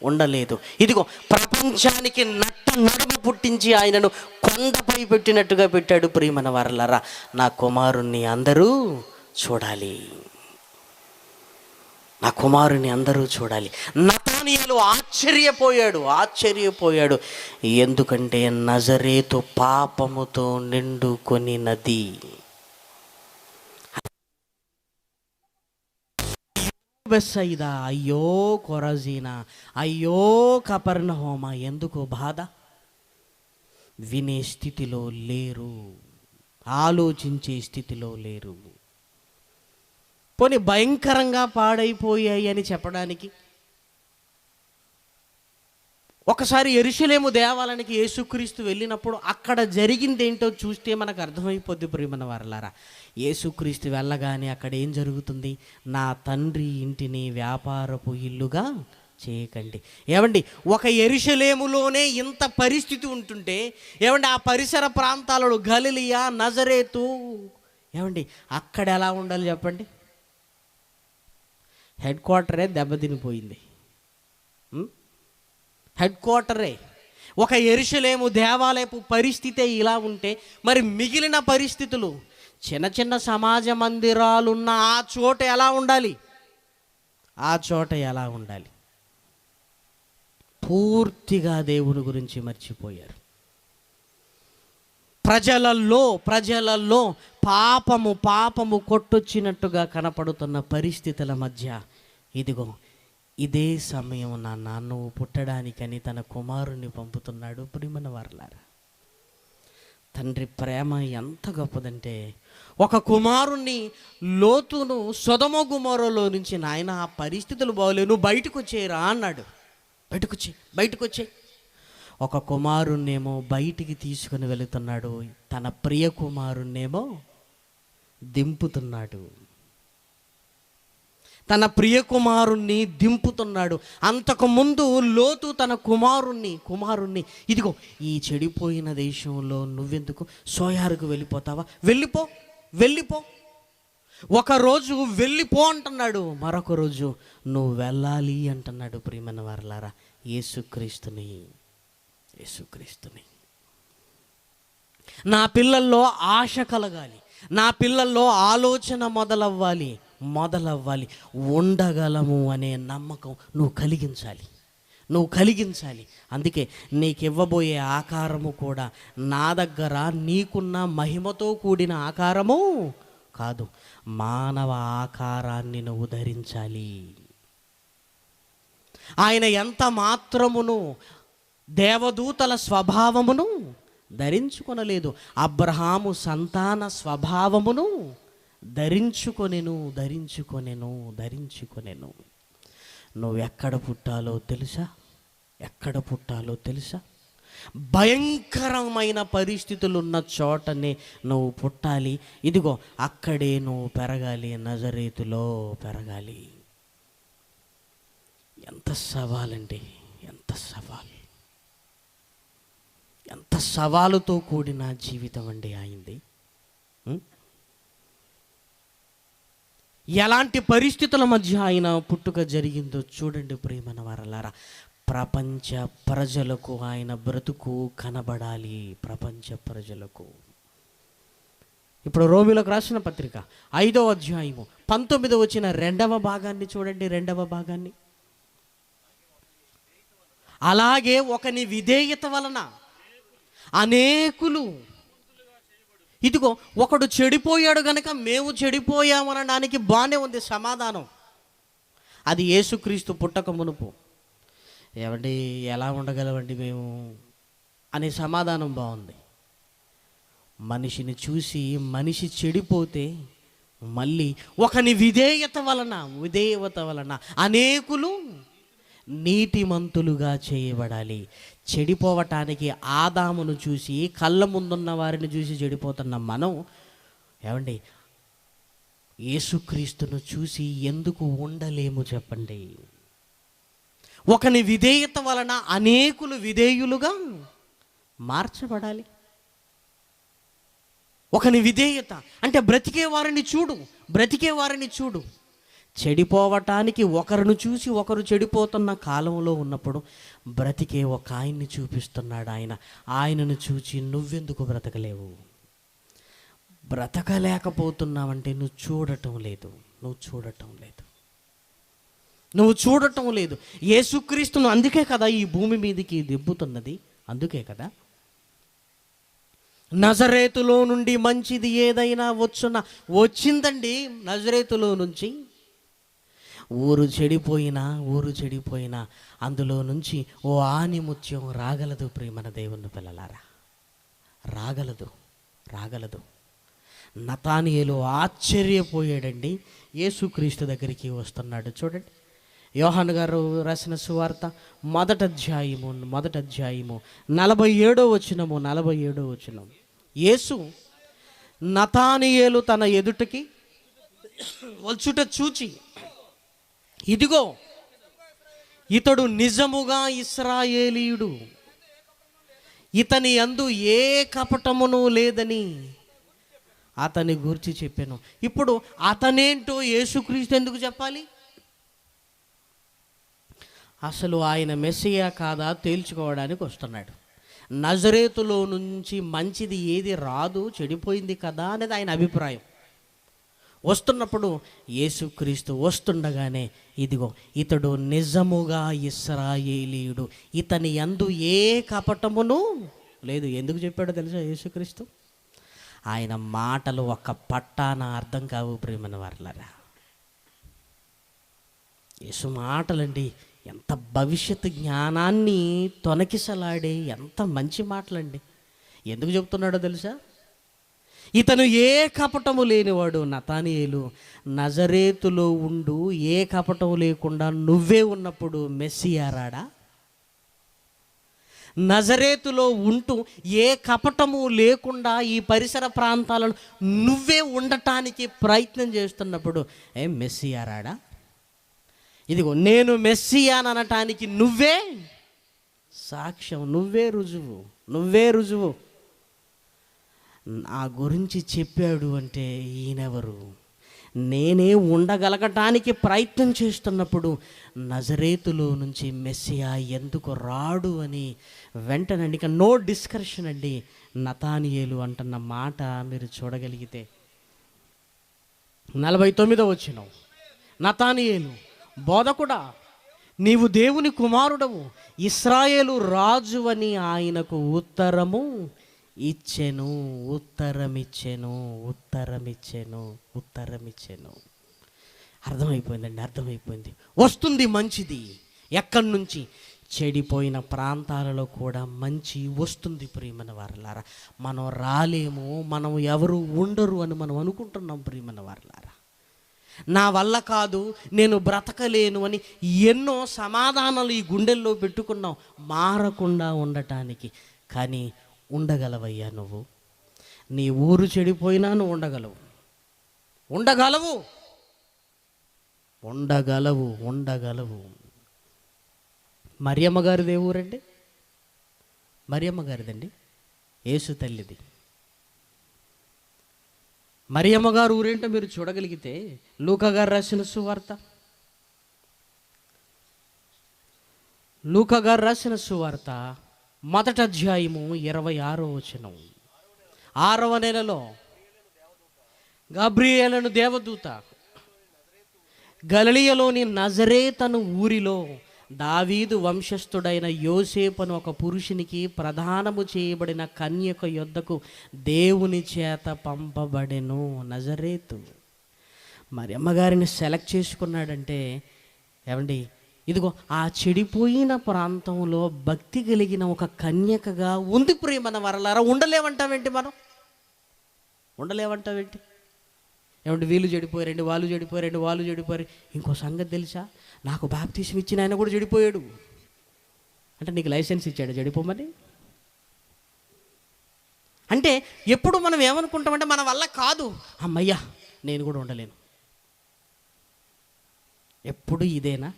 ఉండలేదు. ఇదిగో ప్రపంచానికి నట్ట నడుమ పుట్టించి ఆయనను కొండపై పెట్టినట్టుగా పెట్టాడు. ప్రియమైన వారలారా, నా కుమారుణ్ణి అందరూ చూడాలి. నతానియేలు ఆశ్చర్యపోయాడు. ఎందుకంటే నజరేతు పాపముతో నిండుకొనినది. బెత్సయిదా, అయ్యో కొరజీనా, అయ్యో కపెర్నహూమ, ఎందుకు బాధ? వినే స్థితిలో లేరు, ఆలోచించే స్థితిలో లేరు. పోనీ భయంకరంగా పాడైపోయాయి అని చెప్పడానికి. ఒకసారి యెరూషలేము దేవాలయానికి యేసుక్రీస్తు వెళ్ళినప్పుడు అక్కడ జరిగింది ఏంటో చూస్తే మనకు అర్థమైపోద్ది. ప్రియమైన వారలారా, యేసుక్రీస్తు వెళ్ళగానే అక్కడ ఏం జరుగుతుంది? నా తండ్రి ఇంటిని వ్యాపారపు ఇల్లుగా చేయకండి. ఏమండి, ఒక యెరూషలేములోనే ఇంత పరిస్థితి ఉంటుంటే, ఏమండి ఆ పరిసర ప్రాంతాలలో గలిలియా, నజరేతు, ఏమండి అక్కడ ఎలా ఉండాలి చెప్పండి? హెడ్ క్వార్టరే దెబ్బతినిపోయింది. ఒక యెరూషలేము దేవాలయపు పరిస్థితే ఇలా ఉంటే, మరి మిగిలిన పరిస్థితులు, చిన్న చిన్న సమాజ మందిరాలున్న ఆ చోట ఎలా ఉండాలి? పూర్తిగా దేవుని గురించి మర్చిపోయారు. ప్రజలలో పాపము కొట్టొచ్చినట్టుగా కనపడుతున్న పరిస్థితుల మధ్య ఇదిగో ఇదే సమయం నాన్న నువ్వు పుట్టడానికని తన కుమారుణ్ణి పంపుతున్నాడు. ప్రియమైన వారలారా, తండ్రి ప్రేమ ఎంత గొప్పదంటే ఒక కుమారుణ్ణి లోతును సొదొమ గొమొర్రాలో నుంచి, నాయన ఆ పరిస్థితులు బాగోలేవు, నువ్వు బయటకు వచ్చేయరా అన్నాడు. బయటకు వచ్చే ఒక కుమారుణ్ణేమో బయటికి తీసుకుని వెళుతున్నాడు, తన ప్రియ కుమారుణ్ణేమో దింపుతున్నాడు. తన ప్రియ కుమారుణ్ణి దింపుతున్నాడు. అంతకుముందు లోతు తన కుమారుణ్ణి ఇదిగో ఈ చెడిపోయిన దేశంలో నువ్వెందుకు సోయారుకు వెళ్ళిపోతావా, వెళ్ళిపో ఒకరోజు వెళ్ళిపో అంటున్నాడు, మరొక రోజు నువ్వు వెళ్ళాలి అంటున్నాడు. ప్రియమైన వారలారా, యేసుక్రీస్తుని నా పిల్లల్లో ఆశ కలగాలి, నా పిల్లల్లో ఆలోచన మొదలవ్వాలి, ఉండగలము అనే నమ్మకం నువ్వు కలిగించాలి. అందుకే నీకు ఇవ్వబోయే ఆకారము కూడా నా దగ్గర నీకున్న మహిమతో కూడిన ఆకారము కాదు, మానవ ఆకారాన్ని నువ్వు ధరించాలి. ఆయన ఎంత మాత్రమును దేవదూతల స్వభావమును ధరించుకొనలేదు, అబ్రహాము సంతాన స్వభావమును ధరించుకొనెను. నువ్వు ఎక్కడ పుట్టాలో తెలుసా? భయంకరమైన పరిస్థితులు ఉన్న చోటనే నువ్వు పుట్టాలి. ఇదిగో అక్కడే నువ్వు పెరగాలి, నజరేతులో పెరగాలి. ఎంత సవాలండి, ఎంత సవాలుతో కూడిన జీవితం అండి ఆయనది. ఎలాంటి పరిస్థితుల మధ్య ఆయన పుట్టుక జరిగిందో చూడండి. ప్రియమైన వారలారా, ప్రపంచ ప్రజలకు ఆయన బ్రతుకు కనబడాలి. ప్రపంచ ప్రజలకు ఇప్పుడు రోమీయులకు రాసిన పత్రిక 5వ అధ్యాయము 19వ వచన 2వ భాగాన్ని చూడండి. 2వ భాగాన్ని, అలాగే ఒకని విధేయత వలన అనేకులు, ఇదిగో ఒకడు చెడిపోయాడు గనక మేము చెడిపోయామనడానికి బాగానే ఉంది సమాధానం. అది యేసుక్రీస్తు పుట్టక మునుపు ఏమండి ఎలా ఉండగలవండి మేము అనే సమాధానం బాగుంది. మనిషిని చూసి మనిషి చెడిపోతే మళ్ళీ ఒకని విధేయత వలన అనేకులు నీతిమంతులుగా చేయబడాలి. చెడిపోవటానికి ఆదామును చూసి, కళ్ళ ముందున్న వారిని చూసి చెడిపోతున్న మనం ఏమండి యేసుక్రీస్తును చూసి ఎందుకు ఉండలేము చెప్పండి? ఒకని విధేయత వలన అనేకులు విధేయులుగా మార్చబడాలి. ఒకని విధేయత అంటే బ్రతికే వారిని చూడు. చెడిపోవటానికి ఒకరిని చూసి ఒకరు చెడిపోతున్న కాలంలో ఉన్నప్పుడు బ్రతికే ఒక ఆయన్ని చూపిస్తున్నాడు. ఆయనను చూచి నువ్వెందుకు బ్రతకలేవు? బ్రతకలేకపోతున్నావంటే నువ్వు చూడటం లేదు. యేసుక్రీస్తును అందుకే కదా ఈ భూమి మీదకి దిబ్బుతున్నది, అందుకే కదా నజరేతులో నుండి మంచిది ఏదైనా వచ్చిందండి. నజరేతులో నుంచి ఊరు చెడిపోయినా అందులో నుంచి ఓ ఆనిముత్యం రాగలదు. ప్రియమైన దేవుని పిల్లలారా, రాగలదు. నతానియేలు ఆశ్చర్యపోయాడండి. యేసుక్రీస్తు దగ్గరికి వస్తున్నాడు. చూడండి, యోహాను గారు రాసిన సువార్త మొదటి అధ్యాయము 47వ వచనం. యేసు నతానియేలు తన ఎదుటికి వచ్చుట చూచి, ఇదిగో ఇతడు నిజముగా ఇశ్రాయేలీయుడు, ఇతని యందు ఏ కపటమును లేదని అతని గురించి చెప్పాను. ఇప్పుడు అతనేంటో యేసుక్రీస్తు ఎందుకు చెప్పాలి? అసలు ఆయన మెస్సియా కాదా తేల్చుకోవడానికి వస్తున్నాడు. నజరేతులో నుంచి మంచిది ఏది రాదు, చెడిపోయింది కదా అనేది ఆయన అభిప్రాయం. వస్తున్నప్పుడు యేసుక్రీస్తు వస్తుండగానే ఇదిగో ఇతడు నిజముగా ఇశ్రాయేలీయుడు, ఇతని యందు ఏ కపటమును లేదు. ఎందుకు చెప్పాడో తెలుసా యేసుక్రీస్తు? ఆయన మాటలు ఒక్క పట్టాన అర్థం కావు ప్రియమైన వారలారా. యేసు మాటలండి ఎంత భవిష్యత్తు జ్ఞానాన్ని తొనకిసలాడే ఎంత మంచి మాటలండి. ఎందుకు చెప్తున్నాడో తెలుసా? ఇతను ఏ కపటము లేనివాడు. నతానియేలు, నజరేతులో ఉండు ఏ కపటము లేకుండా నువ్వే ఉన్నప్పుడు మెస్సియా రాడా? నజరేతులో ఉంటూ ఏ కపటము లేకుండా ఈ పరిసర ప్రాంతాలను నువ్వే ఉండటానికి ప్రయత్నం చేస్తున్నప్పుడు మెస్సియా రాడా? ఇదిగో నేను మెస్సియాని అనటానికి నువ్వే సాక్ష్యం, నువ్వే రుజువు. నా గురించి చెప్పాడు అంటే ఈయనెవరు? నేనే ఉండగలగటానికి ప్రయత్నం చేస్తున్నప్పుడు నజరేతులో నుంచి మెస్సియా ఎందుకు రాడు అని వెంటనే ఇక నో డిస్కషన్ అండి. నతానియేలు అంటున్న మాట మీరు చూడగలిగితే 49వ వచనం, నతానియేలు, బోధకుడా, నీవు దేవుని కుమారుడవు, ఇశ్రాయేలు రాజు అని ఆయనకు ఉత్తరమిచ్చెను. అర్థమైపోయింది. వస్తుంది మంచిది. ఎక్కడి నుంచి? చెడిపోయిన ప్రాంతాలలో కూడా మంచి వస్తుంది ప్రియమైన వారలారా. మనం రాలేము, మనం ఎవరు ఉండరు అని మనం అనుకుంటున్నాం ప్రియమైన వారలారా. నా వల్ల కాదు, నేను బ్రతకలేను అని ఎన్నో సమాధానాలు ఈ గుండెల్లో పెట్టుకున్నాం మారకుండా ఉండటానికి. కానీ ఉండగలవయ్యా నువ్వు. నీ ఊరు చెడిపోయినా నువ్వు ఉండగలవు. మరియమ్మ గారిది ఏ ఊరండి? మరియమ్మ గారిదండి, యేసు తల్లిది. మరియమ్మ గారు ఊరేంటో మీరు చూడగలిగితే లూకా గారు రాసిన సువార్త మొదటి అధ్యాయము 26వ వచనం. 6వ నెలలో గబ్రియేలును దేవదూత గలిలయలోని నజరేతను ఊరిలో దావీదు వంశస్థుడైన యోసేపును ఒక పురుషునికి ప్రదానము చేయబడిన కన్యక యొద్దకు దేవుని చేత పంపబడెను. నజరేతు. మరి అమ్మగారిని సెలెక్ట్ చేసుకున్నాడంటే ఏమండి, ఇదిగో ఆ చెడిపోయిన ప్రాంతంలో భక్తి కలిగిన ఒక కన్యకగా ఉంది ప్రియమైన వరలారా. ఉండలేమంటావేంటి? ఏమంటే వీళ్ళు చెడిపోయారండి, వాళ్ళు చెడిపోయారు. ఇంకో సంగతి తెలుసా? నాకు బాప్తీసం ఇచ్చిన ఆయన కూడా చెడిపోయాడు. అంటే నీకు లైసెన్స్ ఇచ్చాడు చెడిపోమని? అంటే ఎప్పుడు మనం ఏమనుకుంటామంటే మన వల్ల కాదు, అమ్మయ్యా నేను కూడా ఉండలేను. ఎప్పుడు ఇదేనా?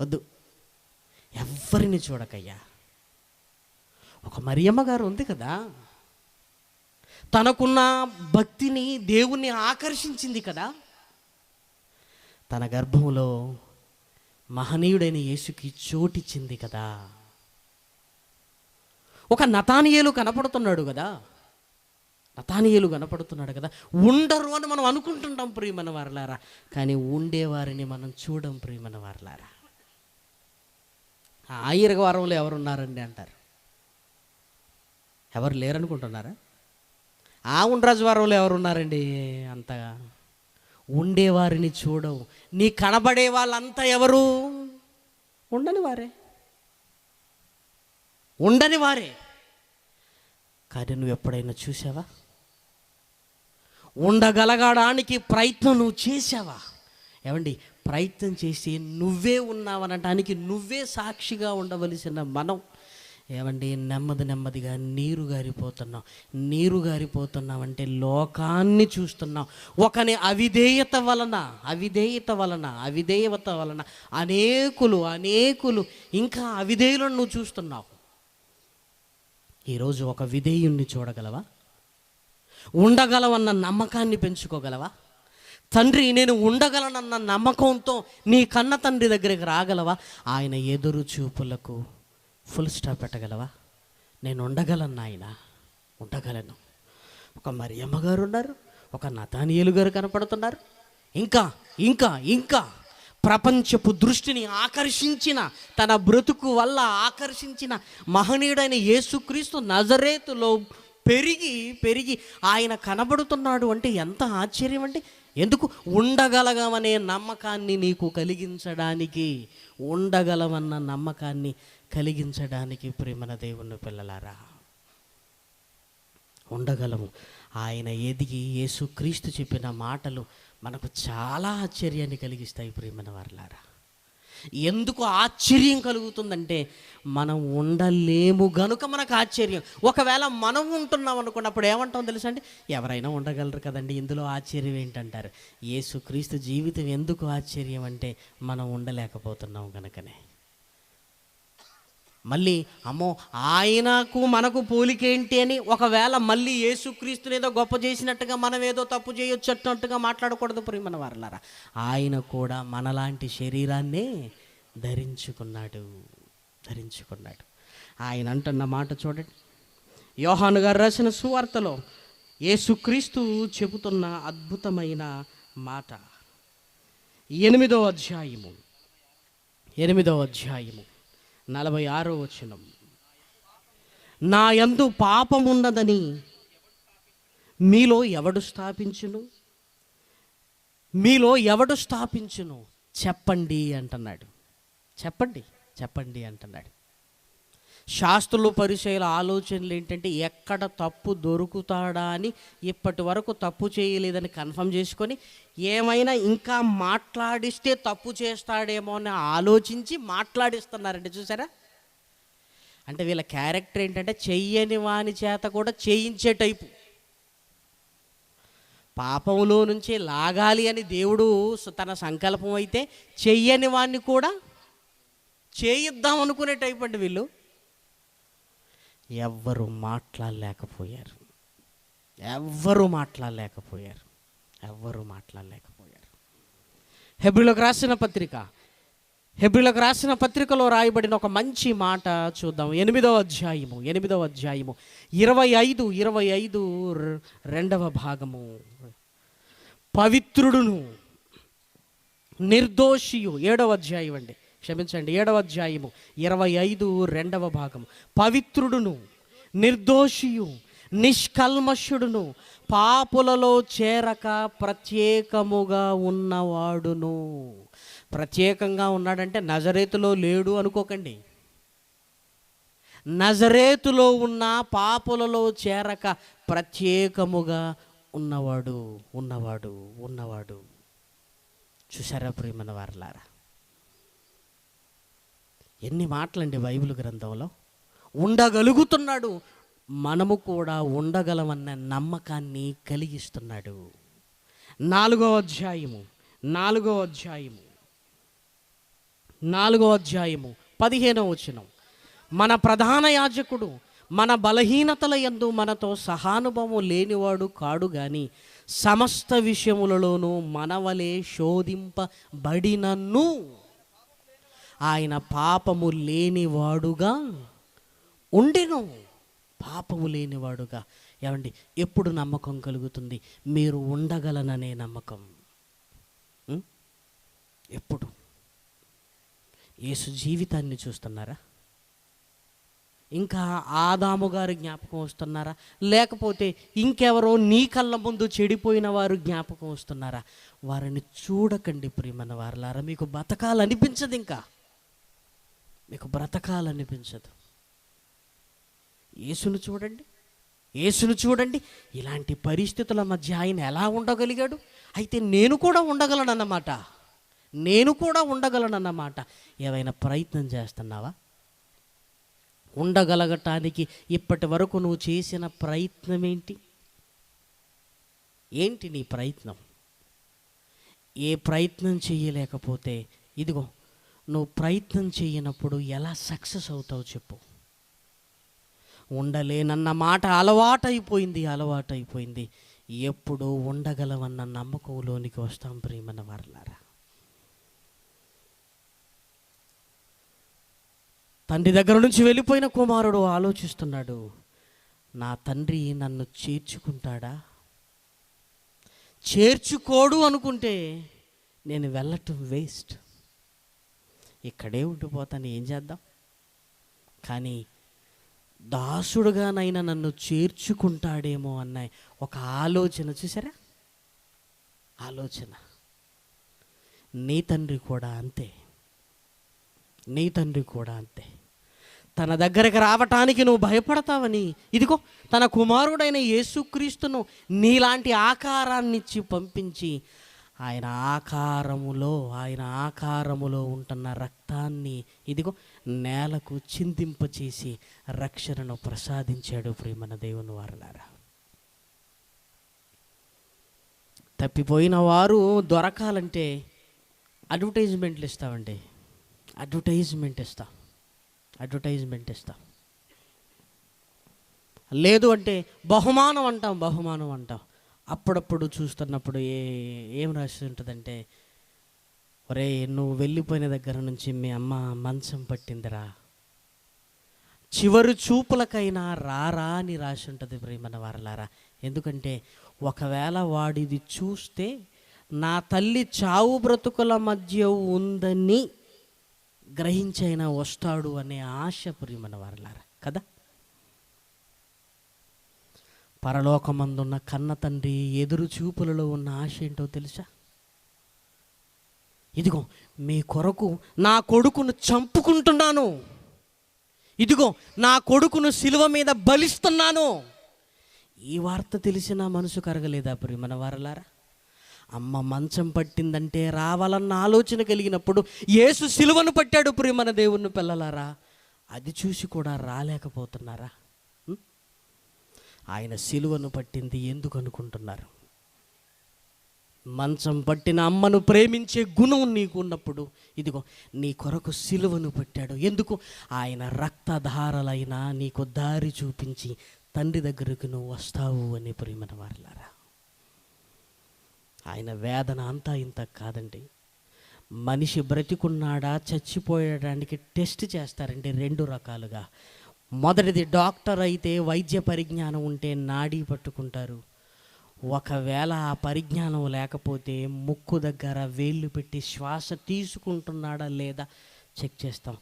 వద్దు, ఎవరిని చూడకయ్యా. ఒక మరియమ్మ గారు ఉంది కదా, తనకున్న భక్తిని దేవుణ్ణి ఆకర్షించింది కదా, తన గర్భంలో మహనీయుడైన యేసుకి చోటిచ్చింది కదా. ఒక నతానియేలు కనపడుతున్నాడు కదా, ఉండరు అని మనం అనుకుంటుంటాం ప్రియమైన వారలారా. కానీ ఉండేవారిని మనం చూడం ప్రియమైన వారలారా. ఆయిరగవారంలో ఎవరున్నారండి అంటారు. ఎవరు లేరనుకుంటున్నారా? ఉండరాజువారంలో ఎవరున్నారండి అంతగా? ఉండేవారిని చూడవు. నీ కనబడే వాళ్ళంతా ఎవరు? ఉండని వారే. కానీ నువ్వు ఎప్పుడైనా చూసావా? ఉండగలగడానికి ప్రయత్నం నువ్వు చేసావా? ఏమండి, ప్రయత్నం చేసి నువ్వే ఉన్నావనటానికి నువ్వే సాక్షిగా ఉండవలసిన మనం ఏమండి నెమ్మదిగా నీరు గారిపోతున్నాం అంటే లోకాన్ని చూస్తున్నాం. ఒకని అవిధేయత వలన అనేకులు ఇంకా అవిధేయులను నువ్వు చూస్తున్నావు. ఈరోజు ఒక విధేయుణ్ణి చూడగలవా? ఉండగలవన్న నమ్మకాన్ని పెంచుకోగలవా? తండ్రి నేను ఉండగలనన్న నమ్మకంతో నీ కన్న తండ్రి దగ్గరికి రాగలవా? ఆయన ఎదురు చూపులకు ఫుల్ స్టాప్ పెట్టగలవా? నేను ఉండగలను నాయన, ఉండగలను. ఒక మరియమ్మ గారు ఉన్నారు, ఒక నతానియేలు గారు కనపడుతున్నారు. ఇంకా ఇంకా ఇంకా ప్రపంచపు దృష్టిని ఆకర్షించిన, తన బ్రతుకు వల్ల ఆకర్షించిన మహనీయుడైన యేసుక్రీస్తు నజరేతులో పెరిగి పెరిగి ఆయన కనబడుతున్నాడు అంటే ఎంత ఆశ్చర్యం అండి. ఎందుకు? ఉండగలగమనే నమ్మకాన్ని నీకు కలిగించడానికి, ఉండగలవన్న నమ్మకాన్ని కలిగించడానికి ప్రేమన దేవుని పిల్లలారా, ఉండగలము. ఆయన ఎదిగి యేసుక్రీస్తు చెప్పిన మాటలు మనకు చాలా ఆశ్చర్యాన్ని కలిగిస్తాయి ప్రేమన వారలారా. ఎందుకు ఆశ్చర్యం కలుగుతుందంటే మనం ఉండలేము గనుక మనకు ఆశ్చర్యం. ఒకవేళ మనం ఉంటున్నాం అనుకున్నప్పుడు ఏమంటాం తెలుసా అండి? ఎవరైనా ఉండగలరు కదండి, ఇందులో ఆశ్చర్యం ఏంటంటారు. యేసుక్రీస్తు జీవితం ఎందుకు ఆశ్చర్యం అంటే మనం ఉండలేకపోతున్నాం కనుకనే. మళ్ళీ అమ్మో ఆయనకు మనకు పోలికేంటి అని ఒకవేళ మళ్ళీ యేసుక్రీస్తుని ఏదో గొప్ప చేసినట్టుగా మనం ఏదో తప్పు చేయొచ్చు అన్నట్టుగా మాట్లాడకూడదు ప్రియమైన వారలారా. ఆయన కూడా మనలాంటి శరీరాన్నే ధరించుకున్నాడు. ఆయన అంటున్న మాట చూడండి, యోహాను గారు రాసిన సువార్తలో యేసుక్రీస్తు చెబుతున్న అద్భుతమైన మాట. 8వ అధ్యాయము 46వ వచనం. నా యందు పాపమున్నదని మీలో ఎవడు స్థాపించును చెప్పండి అంటున్నాడు. చెప్పండి అంటున్నాడు. శాస్త్రులు పరిచయాల ఆలోచనలు ఏంటంటే ఎక్కడ తప్పు దొరుకుతాడా అని ఇప్పటి వరకు తప్పు చేయలేదని కన్ఫర్మ్ చేసుకొని ఏమైనా ఇంకా మాట్లాడిస్తే తప్పు చేస్తాడేమో అని ఆలోచించి మాట్లాడిస్తున్నారండి. చూసారా? అంటే వీళ్ళ క్యారెక్టర్ ఏంటంటే చెయ్యని వాని చేత కూడా చేయించే టైపు. పాపంలో నుంచి లాగాలి అని దేవుడు తన సంకల్పం అయితే చెయ్యని వాడిని కూడా చేయిద్దాం అనుకునే టైప్ అండి వీళ్ళు. ఎవ్వరు మాట్లాడలేకపోయారు. హెబ్రీలకు రాసిన పత్రికలో రాయబడిన ఒక మంచి మాట చూద్దాం. 8వ అధ్యాయము 25 2వ భాగము. పవిత్రుడును నిర్దోషియు 7వ అధ్యాయం అండి, క్షమించండి, 7వ అధ్యాయము 25 2వ భాగం. పవిత్రుడును నిర్దోషియు నిష్కల్మషుడును పాపులలో చేరక ప్రత్యేకముగా ఉన్నవాడును. ప్రత్యేకంగా ఉన్నాడంటే నజరేతులో లేడు అనుకోకండి. నజరేతులో ఉన్న పాపులలో చేరక ప్రత్యేకముగా ఉన్నవాడు. చూసారా ప్రియమైన వారలారా? ఎన్ని మాటలండి బైబిల్ గ్రంథంలో. ఉండగలుగుతున్నాడు, మనము కూడా ఉండగలమన్న నమ్మకాన్ని కలిగిస్తున్నాడు. 4వ అధ్యాయము 15వ వచనం. మన ప్రధాన యాజకుడు మన బలహీనతల యందు మనతో సహానుభవం లేనివాడు కాడు గాని సమస్త విషయములలోనూ మనవలే శోధింపబడినను ఆయన పాపము లేనివాడుగా ఉండెను. ఏమండి, ఎప్పుడు నమ్మకం కలుగుతుంది? మీరు ఉండగలననే నమ్మకం. ఎప్పుడు? యేసు జీవితాన్ని చూస్తున్నారా? ఇంకా ఆదాము గారి జ్ఞాపకం వస్తున్నారా? లేకపోతే ఇంకెవరో నీ కళ్ళ ముందు చెడిపోయిన వారు జ్ఞాపకం వస్తున్నారా? వారిని చూడకండి ప్రియమైన వారలారా. మీకు బతకాలనిపించదు, ఇంకా మీకు బ్రతకాలనిపించదు. యేసును చూడండి. ఇలాంటి పరిస్థితుల మధ్య ఆయన ఎలా ఉండగలిగాడు? అయితే నేను కూడా ఉండగలనన్నమాట. ఏమైనా ప్రయత్నం చేస్తున్నావా? ఉండగలగటానికి ఇప్పటి వరకు నువ్వు చేసిన ప్రయత్నం ఏంటి నీ ప్రయత్నం? ఏ ప్రయత్నం చేయలేకపోతే ఇదిగో, నువ్వు ప్రయత్నం చేయనప్పుడు ఎలా సక్సెస్ అవుతావు చెప్పు. ఉండలేనన్న మాట అలవాటైపోయింది. ఎప్పుడు ఉండగలవన్న నమ్మకంలోనికి వస్తాం ప్రియమైన వారలారా. తండ్రి దగ్గర నుంచి వెళ్ళిపోయిన కుమారుడు ఆలోచిస్తున్నాడు, నా తండ్రి నన్ను చేర్చుకుంటాడా? చేర్చుకోడు అనుకుంటే నేను వెళ్ళటం వేస్ట్, ఇక్కడే ఉండిపోతాను, ఏం చేద్దాం. కానీ దాసుడుగానైనా నన్ను చేర్చుకుంటాడేమో అన్న ఒక ఆలోచన, చూసారా, ఆలోచన. నీ తండ్రి కూడా అంతే, నీ తండ్రి కూడా అంతే. తన దగ్గరకు రావటానికి నువ్వు భయపడతావని, ఇదిగో తన కుమారుడైన యేసుక్రీస్తును నీలాంటి ఆకారాన్నిచ్చి పంపించి ఆయన ఆకారములో ఉంటున్న రక్తాన్ని ఇదిగో నేలకు చిందింపచేసి రక్షణను ప్రసాదించాడు. ప్రియమైన దేవుని వారలారా, తప్పిపోయిన వారు దొరకాలంటే అడ్వర్టైజ్మెంట్లు ఇస్తామండి, అడ్వర్టైజ్మెంట్ ఇస్తాం. లేదు అంటే బహుమానం అంటాం. అప్పుడప్పుడు చూస్తున్నప్పుడు ఏం రాసి ఉంటుందంటే, ఒరే నువ్వు వెళ్ళిపోయిన దగ్గర నుంచి మీ అమ్మ మంచం పట్టిందిరా, చివరి చూపులకైనా రారా అని రాసి ఉంటుంది. ప్రియమైన వారలారా, ఎందుకంటే ఒకవేళ వాడిది చూస్తే నా తల్లి చావు బ్రతుకుల మధ్య ఉందని గ్రహించైనా వస్తాడు అనే ఆశ ప్రియమైన వారలారా కదా. పరలోకమందున్న కన్న తండ్రి ఎదురు చూపులలో ఉన్న ఆశ ఏంటో తెలుసా? ఇదిగో మీ కొరకు నా కొడుకును చంపుకుంటున్నాను, ఇదిగో నా కొడుకును సిలువ మీద బలిస్తున్నాను. ఈ వార్త తెలిసిన మనసు కరగలేదా ప్రియమైన వారలారా? అమ్మ మంచం పట్టిందంటే రావాలన్న ఆలోచన కలిగినప్పుడు యేసు సిలువను పట్టాడు. ప్రియమైన దేవుని పిల్లలారా, అది చూసి కూడా రాలేకపోతున్నారా? ఆయన సిలువను పట్టింది ఎందుకు అనుకుంటున్నారు? మంచం పట్టిన అమ్మను ప్రేమించే గుణం నీకు ఉన్నప్పుడు ఇదిగో నీ కొరకు సిలువను పట్టాడు. ఎందుకు? ఆయన రక్తధారలైనా నీకు దారి చూపించి తండ్రి దగ్గరకు నువ్వు వస్తావు అని. ప్రియమైన వారలారా, ఆయన వేదన అంతా ఇంత కాదండి. మనిషి బ్రతికున్నాడా చచ్చిపోయడానికి టెస్ట్ చేస్తారండి 2 రకాలుగా. మొదటిది, డాక్టర్ అయితే వైద్య పరిజ్ఞానం ఉంటే నాడీ పట్టుకుంటారు. ఒకవేళ ఆ పరిజ్ఞానం లేకపోతే ముక్కు దగ్గర వేళ్ళు పెట్టి శ్వాస తీసుకుంటున్నాడా లేదా చెక్ చేస్తాం.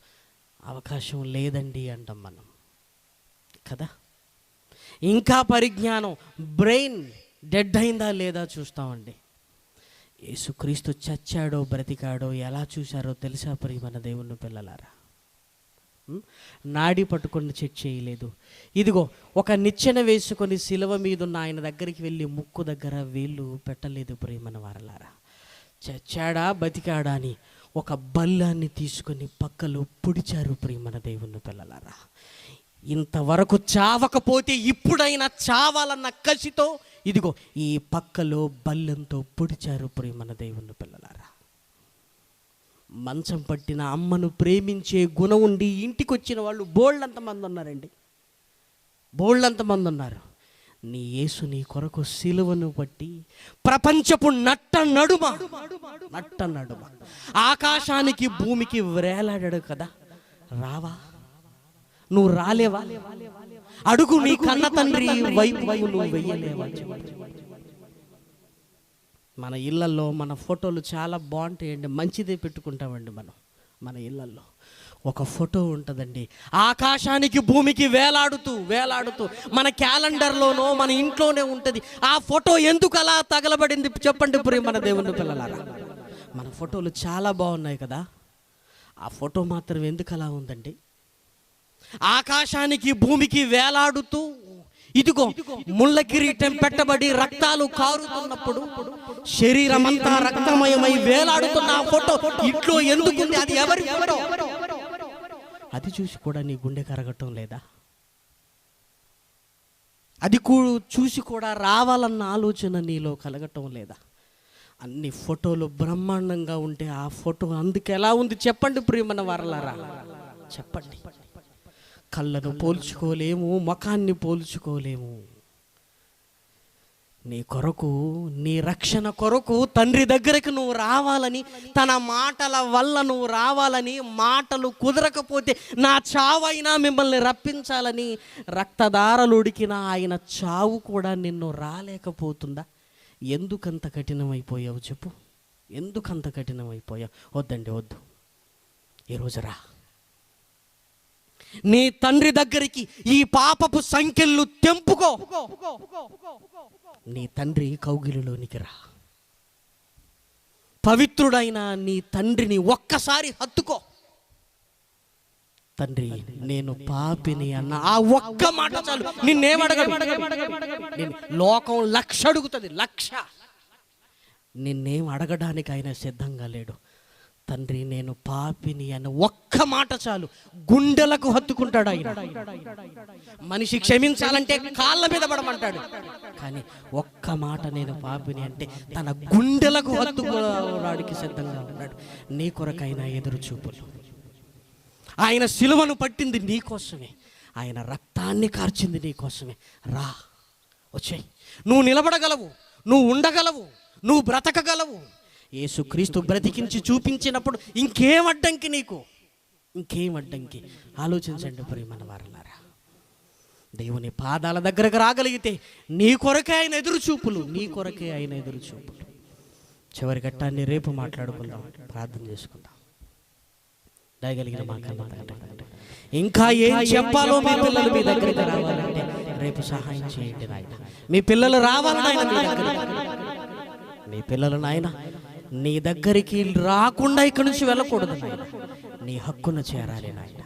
అవకాశం లేదండి అంటాం మనం కదా. ఇంకా పరిజ్ఞానం, బ్రెయిన్ డెడ్ అయిందా లేదా చూస్తామండి. యేసుక్రీస్తు చచ్చాడో బ్రతికాడో ఎలా చూశారో తెలుసా ప్రియమైన దేవుని పిల్లలారా? నాడి పట్టుకొని చెక్ చేయలేదు. ఇదిగో ఒక నిచ్చెన వేసుకొని శిలువ మీద ఉన్న ఆయన దగ్గరికి వెళ్ళి ముక్కు దగ్గర వేళ్ళు పెట్టలేదు. ప్రియమైన వారలారా, చచ్చాడా బతికాడా అని ఒక బల్లాన్ని తీసుకొని పక్కలో పొడిచారు. ప్రియమైన దేవుని పిల్లలారా, ఇంతవరకు చావకపోతే ఇప్పుడైనా చావాలన్న కసితో ఇదిగో ఈ పక్కలో బల్లంతో పొడిచారు. ప్రియమైన దేవుని పిల్లలారా, మంచం పట్టిన అమ్మను ప్రేమించే గుణం ఉండి ఇంటికి వచ్చిన వాళ్ళు బోళ్ళంతమంది ఉన్నారండి, బోళ్ళంతమంది ఉన్నారు. నీ యేసు నీ కొరకు సిలువను పట్టి ప్రపంచపు నట్ట నడుమ ఆకాశానికి భూమికి వేలాడాడు కదా. రావా? నువ్వు రాలేవా? అడుగు నీ కన్న తండ్రి వైపు నువ్వు వెయ్యలేవా? మన ఇళ్ళల్లో మన ఫోటోలు చాలా బాగుంటాయండి, మంచిదే పెట్టుకుంటామండి మనం. మన ఇళ్ళల్లో ఒక ఫోటో ఉంటుందండి, ఆకాశానికి భూమికి వేలాడుతూ మన క్యాలెండర్లోనో మన ఇంట్లోనే ఉంటుంది. ఆ ఫోటో ఎందుకు అలా తగలబడింది చెప్పండి ప్రియమైన దేవుని పిల్లలారా? మన ఫోటోలు చాలా బాగున్నాయి కదా, ఆ ఫోటో మాత్రం ఎందుకు అలా ఉందండి? ఆకాశానికి భూమికి వేలాడుతూ ఇదిగో ముళ్ళ కిరీటం పెట్టబడి రక్తాలు కారుతున్నప్పుడు శరీరం అంతా రక్తమయమై వేలాడుతున్న ఆ ఫోటో ఇంట్లో ఎందుకుంది? అది ఎవరి ఫోటో? అది చూసి కూడా నీ గుండె కరగటం లేదా? అది చూసి కూడా రావాలన్న ఆలోచన నీలో కలగటం లేదా? అన్ని ఫోటోలు బ్రహ్మాండంగా ఉంటే ఆ ఫోటో అందుకు ఎలా ఉంది చెప్పండి ప్రియమైన వారలారా? చెప్పండి. కళ్ళను పోల్చుకోలేము, ముఖాన్ని పోల్చుకోలేము. నీ కొరకు, నీ రక్షణ కొరకు తండ్రి దగ్గరికి నువ్వు రావాలని, తన మాటల వల్ల నువ్వు రావాలని, మాటలు కుదరకపోతే నా చావైనా మిమ్మల్ని రప్పించాలని రక్తధారలు ఉడికిన ఆయన చావు కూడా నిన్ను రాలేకపోతుందా? ఎందుకంత కఠినమైపోయావు చెప్పు? ఎందుకంత కఠినమైపోయావు? వద్దండి, వద్దు. ఈరోజు రా, నీ తండ్రి దగ్గరికి ఈ పాపపు సంఖ్యలు తెంపుకో. నీ తండ్రి కౌగిలిలోనికి రా. పవిత్రుడైన నీ తండ్రిని ఒక్కసారి హత్తుకో. తండ్రి, నేను పాపిని అన్న ఆ ఒక్క మాట చాలు. నిన్నేమడగడు. లోకం 1,00,000 అడుగుతుంది, 1,00,000. నిన్నేం అడగడానికి ఆయన సిద్ధంగా లేడు. తండ్రి, నేను పాపిని అన్న ఒక్క మాట చాలు. గుండెలకు హత్తుకుంటాడు ఆయన. మనిషి క్షమించాలంటే కాళ్ళ మీద పడమంటాడు, కానీ ఒక్క మాట నేను పాపిని అంటే తన గుండెలకు హత్తుకోవడానికి సిద్ధంగా ఉన్నాడు. నీ కొరకైనా ఎదురు చూపులు. ఆయన సిలువను పట్టింది నీ కోసమే, ఆయన రక్తాన్ని కార్చింది నీ కోసమే. రా, వచ్చేయ్. నువ్వు నిలబడగలవు, నువ్వు ఉండగలవు, నువ్వు బ్రతకగలవు. యేసుక్రీస్తు బ్రతికించి చూపించినప్పుడు ఇంకేం అడ్డంకి నీకు? ఇంకేం అడ్డంకి? ఆలోచించండి ప్రియమైన వారలారా. దేవుని పాదాల దగ్గరకు రాగలిగితే నీ కొరకే ఆయన ఎదురు చూపులు, నీ కొరకే ఆయన ఎదురు చూపులు. చివరి ఘట్టాన్ని రేపు మాట్లాడుకుందాం, ప్రార్థన చేసుకుందాం. దయగలిగిన మా కన్న తండ్రి, ఇంకా ఏం చెప్పాలో మీ పిల్లలు మీ దగ్గరికి రావాలంటే రేపు సహాయం చేయండి నాయన. మీ పిల్లలు రావాలి నాయన మీ దగ్గరికి. మీ పిల్లలు నాయన నీ దగ్గరికి రాకుండా ఇక్కడి నుంచి వెళ్ళకూడదు నాయన. నీ హక్కును చేరాలి నాయన.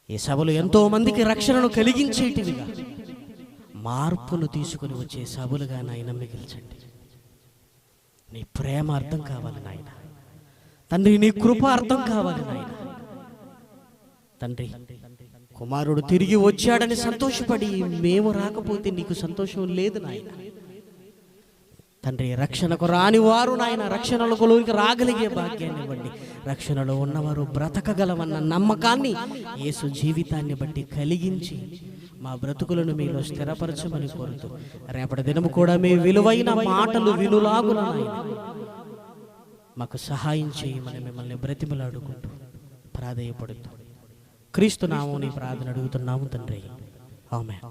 ఈ సభలు ఎంతో మందికి రక్షణను కలిగించేటివిగా, మార్పును తీసుకుని వచ్చే సభలుగా నాయన మిగిల్చండి. నీ ప్రేమ అర్థం కావాలి నాయన. తండ్రి, నీ కృప అర్థం కావాలి నాయన. తండ్రి, కుమారుడు తిరిగి వచ్చాడని సంతోషపడి మేము రాకపోతే నీకు సంతోషం లేదు నాయన. తండ్రి, రక్షణకు రాని వారు నాయన రక్షణలోకి రాగలిగే భాగ్యాన్ని ఇవ్వండి. రక్షణలో ఉన్నవారు బ్రతకగలవన్న నమ్మకాన్ని యేసు జీవితాన్ని బట్టి కలిగించి మా బ్రతుకులను మీలో స్థిరపరచమని కోరుతూ, రేపటి దినము కూడా మీ విలువైన మాటలు వినులాగున నాయన మాకు సహాయం చేయమని మిమ్మల్ని బ్రతిమలాడుకుంటూ ప్రాధేయపడుతూ క్రీస్తు నామమున ప్రార్థన అడుగుతున్నాము తండ్రి. ఆమేన్.